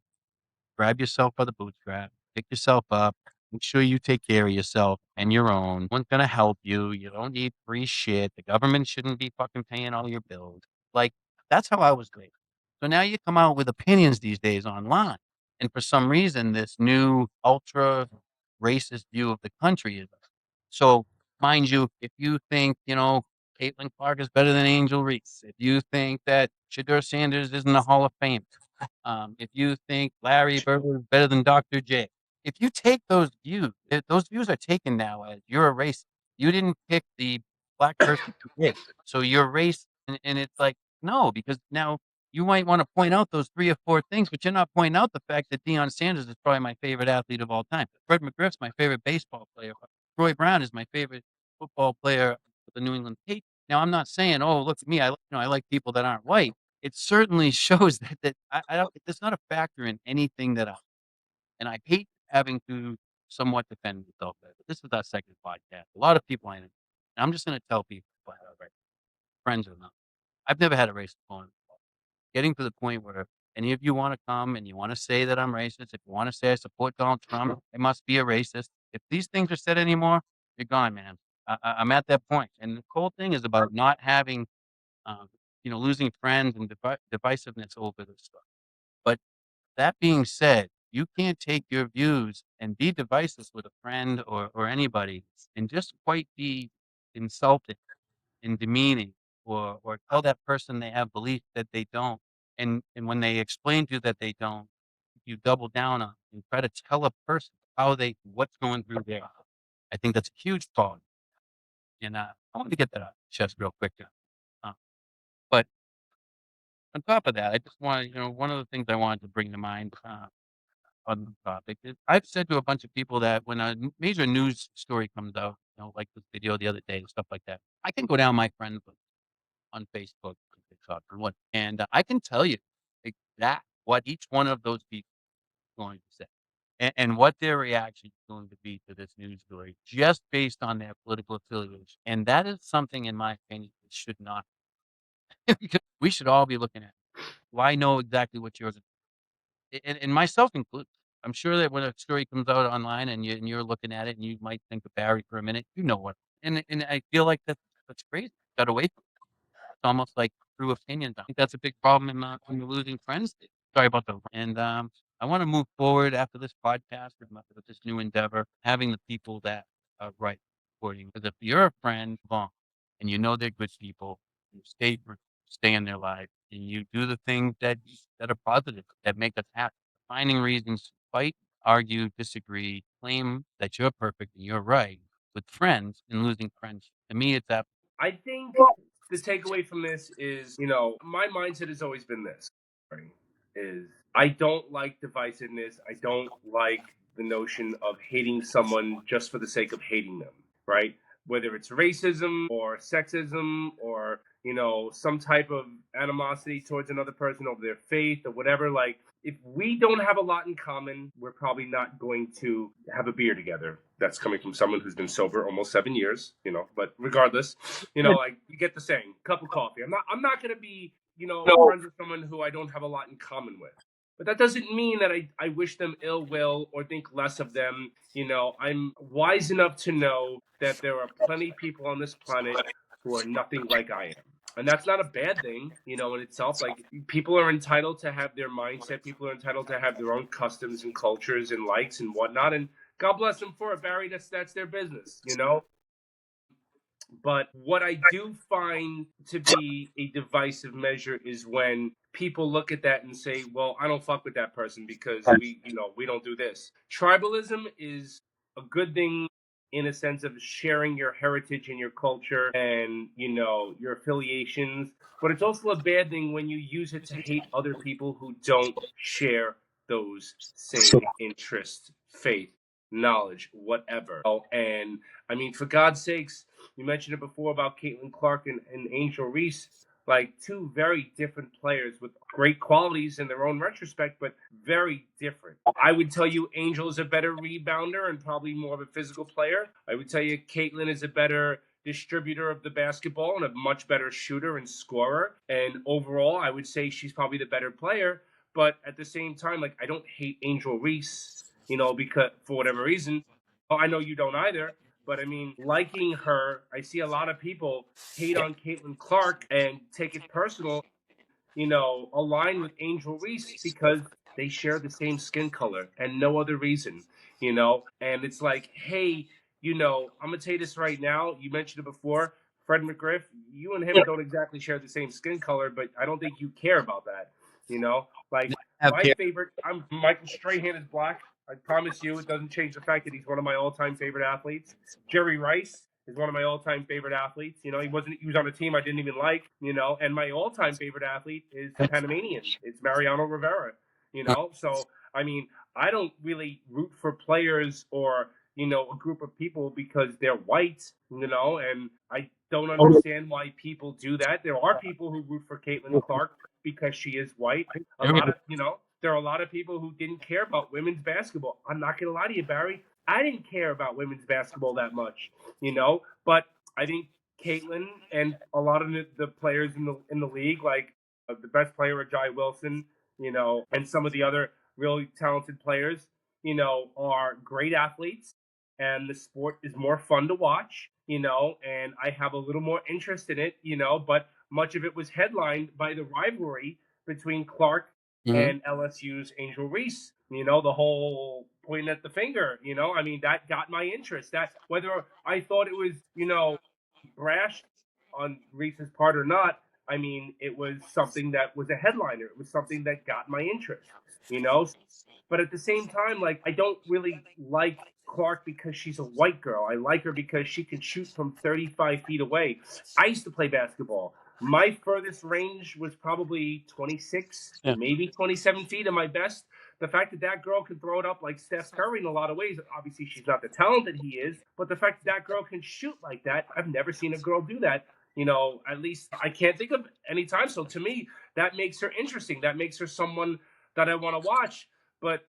[SPEAKER 1] grab yourself by the bootstrap, pick yourself up, make sure you take care of yourself and your own. No one's gonna help you. You don't need free shit. The government shouldn't be fucking paying all your bills. Like, that's how I was raised. So now you come out with opinions these days online. And for some reason, this new ultra racist view of the country is so mind you, if you think, Caitlin Clark is better than Angel Reese, if you think that Shedeur Sanders isn't a Hall of Fame, if you think Larry Bird is better than Dr. J, if you take those views are taken now as you're a racist. You didn't pick the black person you picked, so you're racist. And it's like, no, because now you might want to point out those 3 or 4 things, but you're not pointing out the fact that Deion Sanders is probably my favorite athlete of all time. Fred McGriff's my favorite baseball player. Troy Brown is my favorite football player for the New England Patriots. Now, I'm not saying, "Oh, look at me, I like people that aren't white." It certainly shows that I don't it's not a factor in anything that I and I hate having to somewhat defend myself there, but this is our second podcast. A lot of people I know, and I'm just gonna tell people flat out right, friends or not, I've never had a racist opponent. Getting to the point where any of you wanna come and you wanna say that I'm racist, if you wanna say I support Donald Trump, I must be a racist. If these things are said anymore, you're gone, man. I'm at that point, and the whole thing is about not having, um, losing friends and divisiveness over this stuff. But that being said, you can't take your views and be divisive with a friend or anybody and just quite be insulting and demeaning or tell that person they have beliefs that they don't. And when they explain to you that they don't, you double down on and try to tell a person what's going through there. I think that's a huge fault. And I want to get that out of the chest real quick. Uh, but on top of that, I just want to, one of the things I wanted to bring to mind on the topic is I've said to a bunch of people that when a major news story comes out, like this video the other day, stuff like that, I can go down my friend list on Facebook, on TikTok, or what, and I can tell you what each one of those people is going to say and what their reaction is going to be to this news story just based on their political affiliation. And that is something, in my opinion, that should not, because we should all be looking at. Well, I know exactly what yours is, and myself included. I'm sure that when a story comes out online and you're looking at it and you might think of Barry for a minute, you know what. And I feel like that's crazy. Got away from it. It's almost like through opinions. I think that's a big problem when you're losing friends. Sorry about the and I want to move forward after this podcast with this new endeavor, having the people that are right supporting. Because if you're a friend, long, and you know they're good people, you stay in their life, and you do the things that are positive, that make us happy. Finding reasons to fight, argue, disagree, claim that you're perfect and you're right with friends and losing friends. To me, it's that.
[SPEAKER 2] I think the takeaway from this is, my mindset has always been this, right? Is I don't like divisiveness. I don't like the notion of hating someone just for the sake of hating them, right? whether it's racism or sexism or, some type of animosity towards another person over their faith or whatever. Like, if we don't have a lot in common, we're probably not going to have a beer together. That's coming from someone who's been sober almost 7 years, but regardless, like, you get the saying, cup of coffee. I'm not going to be, friends with someone who I don't have a lot in common with. But that doesn't mean that I wish them ill will or think less of them. I'm wise enough to know that there are plenty of people on this planet who are nothing like I am. And that's not a bad thing, in itself. Like, people are entitled to have their mindset. People are entitled to have their own customs and cultures and likes and whatnot. And God bless them for it, Barry. That's their business, But what I do find to be a divisive measure is when people look at that and say, well, I don't fuck with that person because we don't do this. Tribalism is a good thing in a sense of sharing your heritage and your culture and, your affiliations. But it's also a bad thing when you use it to hate other people who don't share those same interests, faith, knowledge, whatever. And I mean, for God's sakes, you mentioned it before about Caitlin Clark and Angel Reese, like two very different players with great qualities in their own retrospect, but very different. I would tell you Angel is a better rebounder and probably more of a physical player. I would tell you Caitlin is a better distributor of the basketball and a much better shooter and scorer. And overall, I would say she's probably the better player. But at the same time, like, I don't hate Angel Reese, because for whatever reason. I know you don't either. But I mean, liking her, I see a lot of people hate on Caitlin Clark and take it personal, align with Angel Reese because they share the same skin color and no other reason, And it's like, hey, I'm going to tell you this right now. You mentioned it before. Fred McGriff, you and him don't exactly share the same skin color, but I don't think you care about that, Like, my favorite, Michael Strahan is black. I promise you, it doesn't change the fact that he's one of my all-time favorite athletes. Jerry Rice is one of my all-time favorite athletes. He was on a team I didn't even like, and my all-time favorite athlete is Panamanian. It's Mariano Rivera, So, I mean, I don't really root for players or, a group of people because they're white, and I don't understand why people do that. There are people who root for Caitlin Clark because she is white. There are a lot of people who didn't care about women's basketball. I'm not going to lie to you, Barry. I didn't care about women's basketball that much, But I think Caitlin and a lot of the players in the league, like the best player, Ajay Wilson, and some of the other really talented players, are great athletes. And the sport is more fun to watch, and I have a little more interest in it, but much of it was headlined by the rivalry between Clark and LSU's Angel Reese, the whole pointing at the finger, I mean, that got my interest. That whether I thought it was, brash on Reese's part or not, I mean, it was something that was a headliner. It was something that got my interest, But at the same time, like, I don't really like Clark because she's a white girl. I like her because she can shoot from 35 feet away. I used to play basketball. My furthest range was probably 26, maybe 27 feet at my best. The fact that girl can throw it up like Steph Curry in a lot of ways, obviously she's not the talent that he is, but the fact that girl can shoot like that, I've never seen a girl do that. At least I can't think of any time. So to me, that makes her interesting. That makes her someone that I want to watch. But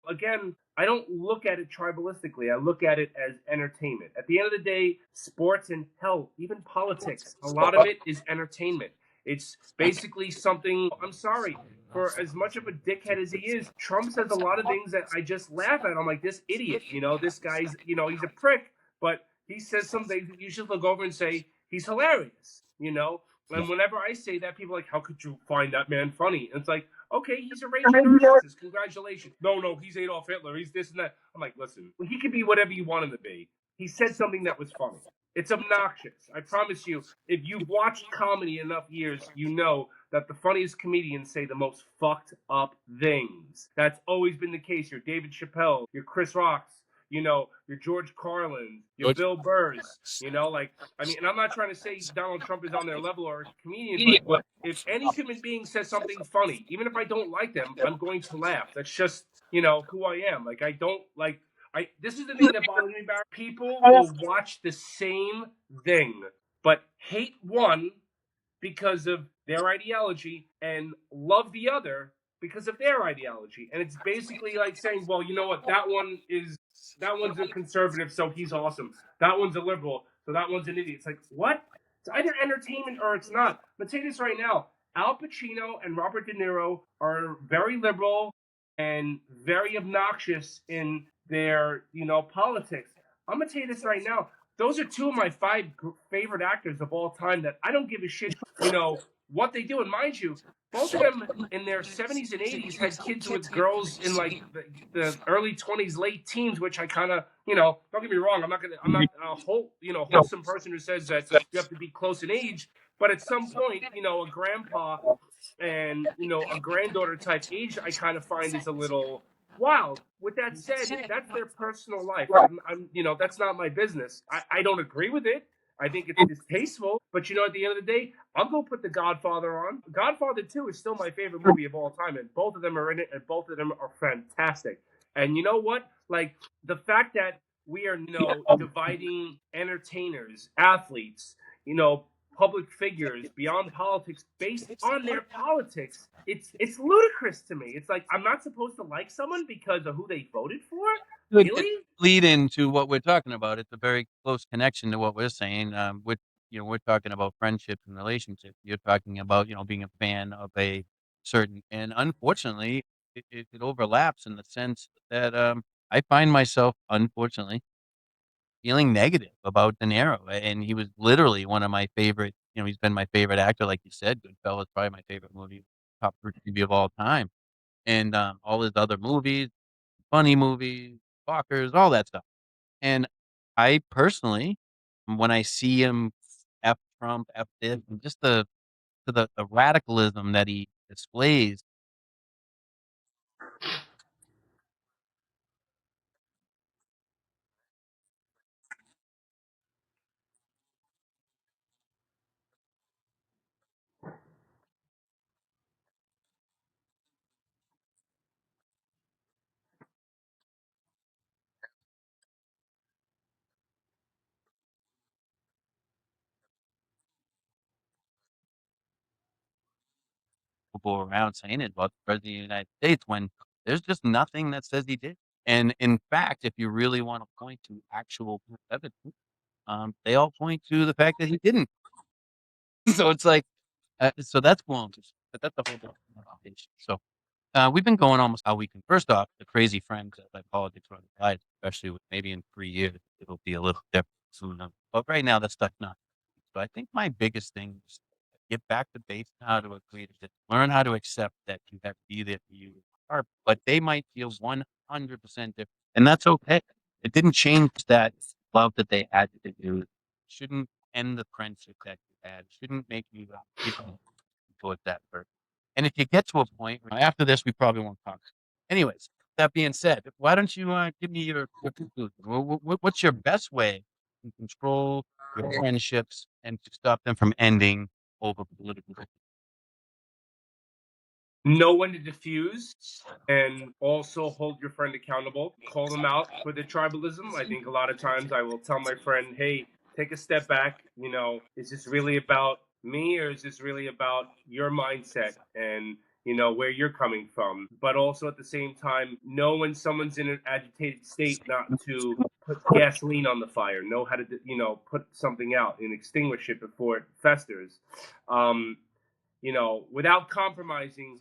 [SPEAKER 2] again, I don't look at it tribalistically. I look at it as entertainment. At the end of the day, sports and hell, even politics, a lot of it is entertainment. It's basically something, I'm sorry, for as much of a dickhead as he is, Trump says a lot of things that I just laugh at. I'm like, this idiot, this guy's, he's a prick, but he says some things that you should look over and say, he's hilarious, And whenever I say that, people are like, how could you find that man funny? And it's like, okay, he's a raging narcissist. Congratulations. No, he's Adolf Hitler. He's this and that. I'm like, listen, he can be whatever you want him to be. He said something that was funny. It's obnoxious. I promise you, if you've watched comedy enough years, you know that the funniest comedians say the most fucked up things. That's always been the case. Your David Chappelle, your Chris Rocks, your George Carlin, your Bill Burrs, and I'm not trying to say Donald Trump is on their level or a comedian, but if any human being says something funny, even if I don't like them, I'm going to laugh. That's just, who I am. Like, I don't like, This is the thing that bothers me, Barry. People will watch the same thing, but hate one because of their ideology and love the other because of their ideology. And it's basically like saying, well, you know what, that one's a conservative, so he's awesome. That one's a liberal, so that one's an idiot. It's like, what? It's either entertainment or it's not. Let's say this right now. Al Pacino and Robert De Niro are very liberal and very obnoxious in their, politics. I'm gonna tell you this right now. Those are two of my five favorite actors of all time that I don't give a shit, what they do. And mind you, both of them in their 70s and 80s had kids with girls in like the early 20s, late teens, which I kind of, don't get me wrong, I'm not a wholesome person who says that you have to be close in age, but at some point, a grandpa and a granddaughter type age, I kind of find is a little wild. With that said, that's their personal life. That's not my business. I don't agree with it. I think it's distasteful, but at the end of the day, I'll go put The Godfather on. Godfather 2 is still my favorite movie of all time, and both of them are in it, and both of them are fantastic. And you know what? Like, the fact that we are, dividing entertainers, athletes, public figures beyond politics based on their politics, it's ludicrous to me. It's like, I'm not supposed to like someone because of who they voted for?
[SPEAKER 1] Good
[SPEAKER 2] Really?
[SPEAKER 1] lead into what we're talking about. It's a very close connection to what we're saying. We're talking about friendships and relationships. You're talking about, being a fan of a certain, and unfortunately, it overlaps in the sense that I find myself, unfortunately, feeling negative about De Niro, and he was literally one of my favorite. He's been my favorite actor, like you said. Goodfellas, probably my favorite movie, top 3 movie of all time, and all his other movies, funny movies, Walkers, all that stuff. And I personally, when I see him F Trump, F this, and just the radicalism that he displays. People around saying it about the president of the United States when there's just nothing that says he did. And in fact, if you really wanna point to actual proof evidence, they all point to the fact that he didn't. So it's like, so that's blown to but that's a whole different conversation. So, we've been going almost how we can first off, the crazy friends that like politics run the lives, especially with maybe in 3 years, it'll be a little different soon, but right now, that stuff's not. So I think my biggest thing is get back to basics on how to agree to this. Learn how to accept that you have to be there for you are, but they might feel 100% different, and that's okay. It didn't change that love that they had to do. Shouldn't end the friendship that you had. Shouldn't make you different towards that person. And if you get to a point where after this, we probably won't talk. Anyways, that being said, why don't you give me your conclusion? What's your best way to control your friendships and to stop them from ending over political?
[SPEAKER 2] Know when to diffuse and also hold your friend accountable. Call them out for their tribalism. I think a lot of times I will tell my friend, hey, take a step back. Is this really about me or is this really about your mindset and where you're coming from? But also at the same time, know when someone's in an agitated state not to put gasoline on the fire. Know how to put something out and extinguish it before it festers. Without compromising,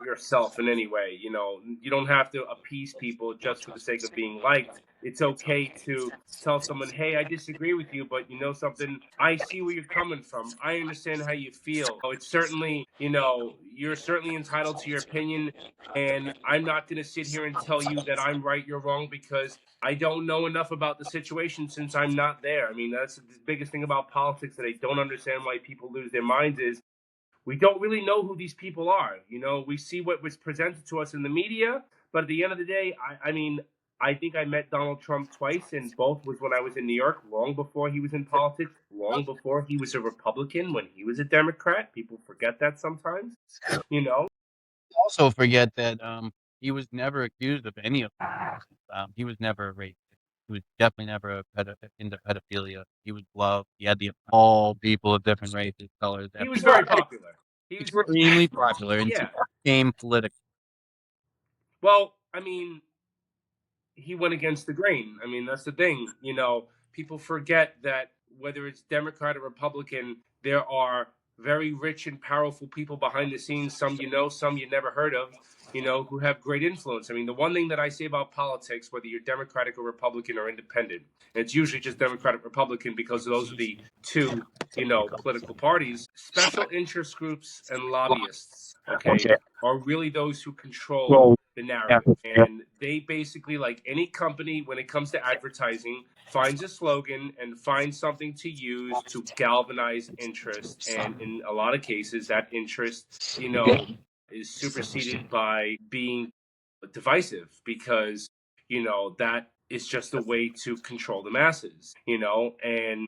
[SPEAKER 2] yourself in any way. You don't have to appease people just for the sake of being liked. It's okay to tell someone, hey, I disagree with you, but you know something? I see where you're coming from. I understand how you feel. It's certainly, you're certainly entitled to your opinion. And I'm not going to sit here and tell you that I'm right, you're wrong, because I don't know enough about the situation since I'm not there. I mean, that's the biggest thing about politics that I don't understand why people lose their minds is we don't really know who these people are. We see what was presented to us in the media, but at the end of the day, I mean, I think I met Donald Trump twice, and both was when I was in New York, long before he was in politics, long before he was a Republican, when he was a Democrat. People forget that sometimes, you know.
[SPEAKER 1] Also forget that he was never accused of any of it. He was never a rapist. He was definitely never into pedophilia. He was loved. He had all people of different races, colors.
[SPEAKER 2] He was very popular. He was,
[SPEAKER 1] Extremely popular and
[SPEAKER 2] yeah.
[SPEAKER 1] became political.
[SPEAKER 2] Well, I mean, he went against the grain. I mean, that's the thing. People forget that whether it's Democrat or Republican, there are very rich and powerful people behind the scenes, some some you never heard of, who have great influence. I mean, the one thing that I say about politics, whether you're Democratic or Republican or independent, and it's usually just Democratic Republican because those are the two, political parties, special interest groups and lobbyists, okay, are really those who control the narrative. And they basically, like any company, when it comes to advertising, finds a slogan and finds something to use to galvanize interest. And in a lot of cases, that interest, is superseded by being divisive because, that is just a way to control the masses, and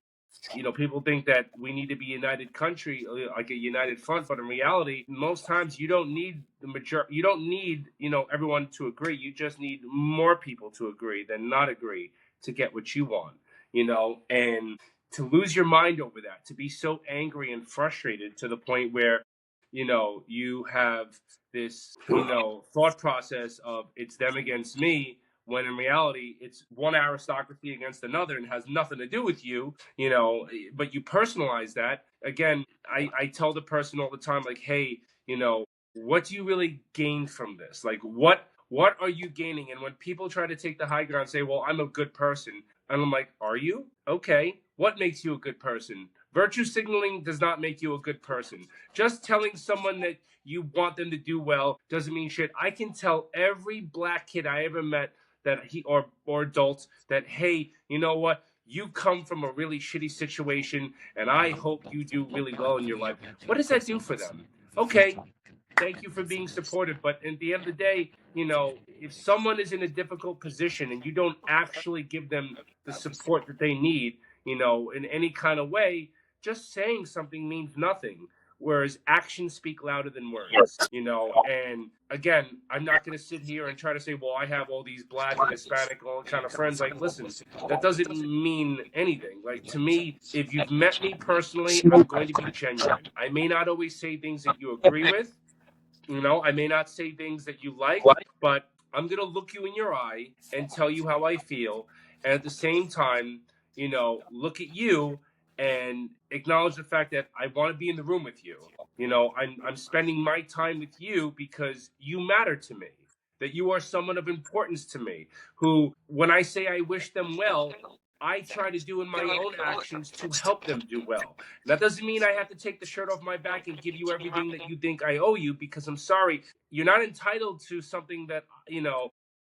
[SPEAKER 2] people think that we need to be a united country, like a united front, but in reality, most times you don't need the majority. You don't need, everyone to agree. You just need more people to agree than not agree to get what you want, and to lose your mind over that, to be so angry and frustrated to the point where, you have this, thought process of it's them against me, when in reality it's one aristocracy against another and has nothing to do with you, but you personalize that. Again, I tell the person all the time, like, hey, what do you really gain from this? Like, what are you gaining? And when people try to take the high ground and say, well, I'm a good person, and I'm like, are you? Okay, what makes you a good person? Virtue signaling does not make you a good person. Just telling someone that you want them to do well doesn't mean shit. I can tell every black kid I ever met that or adults that, hey, you know what? You come from a really shitty situation, and I hope you do really well in your life. What does that do for them? Okay, thank you for being supportive, but at the end of the day, if someone is in a difficult position and you don't actually give them the support that they need, in any kind of way, just saying something means nothing. Whereas actions speak louder than words, and again, I'm not going to sit here and try to say, well, I have all these black and Hispanic, all kind of friends. Like, listen, that doesn't mean anything. Like, to me, if you've met me personally, I'm going to be genuine. I may not always say things that you agree with, I may not say things that you like, but I'm going to look you in your eye and tell you how I feel. And at the same time, look at you and acknowledge the fact that I want to be in the room with you. I'm spending my time with you because you matter to me, that you are someone of importance to me, who, when I say I wish them well, I try to do in my own actions to help them do well. That doesn't mean I have to take the shirt off my back and give you everything that you think I owe you, because I'm sorry, you're not entitled to something that,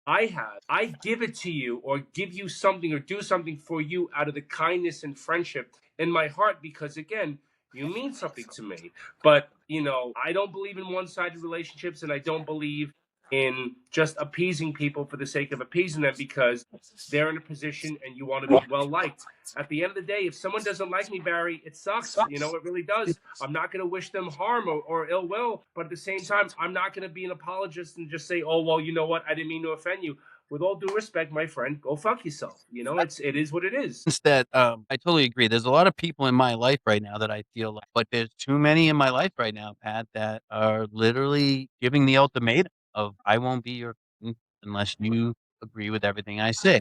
[SPEAKER 2] I have. I give it to you or give you something or do something for you out of the kindness and friendship in my heart, because again, you mean something to me. But, I don't believe in one-sided relationships, and I don't believe in just appeasing people for the sake of appeasing them because they're in a position and you want to be well liked. At the end of the day, if someone doesn't like me, Barry, it sucks. It really does. I'm not going to wish them harm or ill will, but at the same time, I'm not going to be an apologist and just say, oh, well, you know what? I didn't mean to offend you. With all due respect, my friend, go fuck yourself. It is what it is.
[SPEAKER 1] That I totally agree. There's a lot of people in my life right now that I feel like, but there's too many in my life right now, Pat, that are literally giving the ultimatum of I won't be your friend unless you agree with everything I say.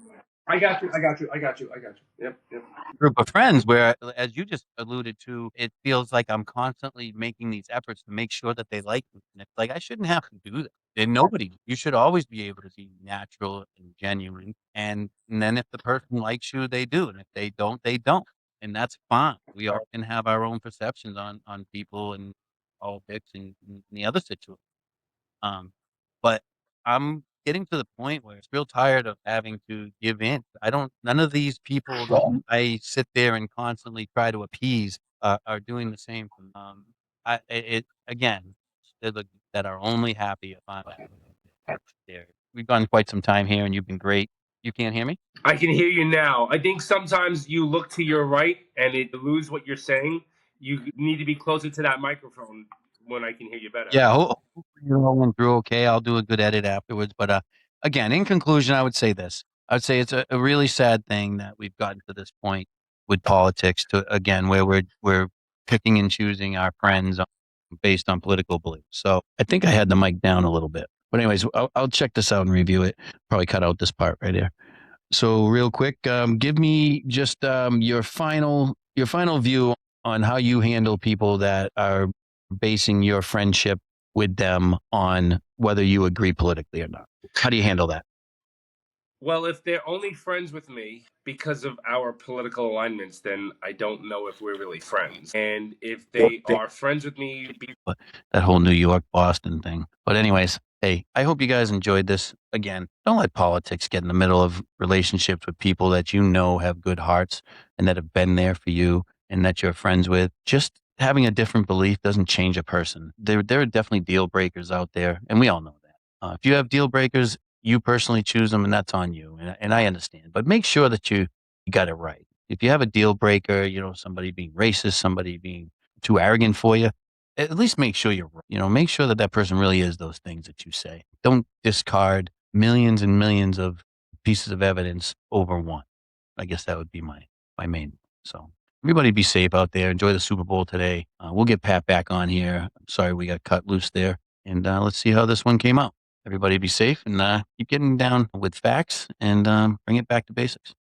[SPEAKER 2] I got you. Yep.
[SPEAKER 1] Group of friends where, as you just alluded to, it feels like I'm constantly making these efforts to make sure that they like me. And it's like I shouldn't have to do that. And nobody, you should always be able to be natural and genuine. And then if the person likes you, they do. And if they don't, they don't. And that's fine. We all can have our own perceptions on people and politics and the other situation. But I'm getting to the point where it's real tired of having to give in. None of these people that I sit there and constantly try to appease are doing the same for me. Again, they're that are only happy if I'm there. We've gone quite some time here and you've been great. You can't hear me?
[SPEAKER 2] I can hear you now. I think sometimes you look to your right and it lose what you're saying. You need to be closer to that microphone when I can hear you better.
[SPEAKER 1] Yeah. it all went through okay. I'll do a good edit afterwards. But again, in conclusion, I would say this. I would say it's a really sad thing that we've gotten to this point with politics to again where we're picking and choosing our friends based on political beliefs. So I think I had the mic down a little bit. But anyways, I'll check this out and review it. Probably cut out this part right here. So real quick, give me just your final view on how you handle people that are basing your friendship with them on whether you agree politically or not. How do you handle that?
[SPEAKER 2] Well, if they're only friends with me because of our political alignments, then I don't know if we're really friends. And if they are friends with me,
[SPEAKER 1] But that whole New York Boston thing. But anyways, hey, I hope you guys enjoyed this. Again, don't let politics get in the middle of relationships with people that you know have good hearts and that have been there for you and that you're friends with. Just having a different belief doesn't change a person. There are definitely deal breakers out there, and we all know that. If you have deal breakers, you personally choose them, and that's on you. And I understand, but make sure that you got it right. If you have a deal breaker, somebody being racist, somebody being too arrogant for you, at least make sure you're right. Make sure that that person really is those things that you say. Don't discard millions and millions of pieces of evidence over one. I guess that would be my main. So everybody be safe out there. Enjoy the Super Bowl today. We'll get Pat back on here. I'm sorry we got cut loose there. And let's see how this one came out. Everybody be safe and keep getting down with facts and bring it back to basics.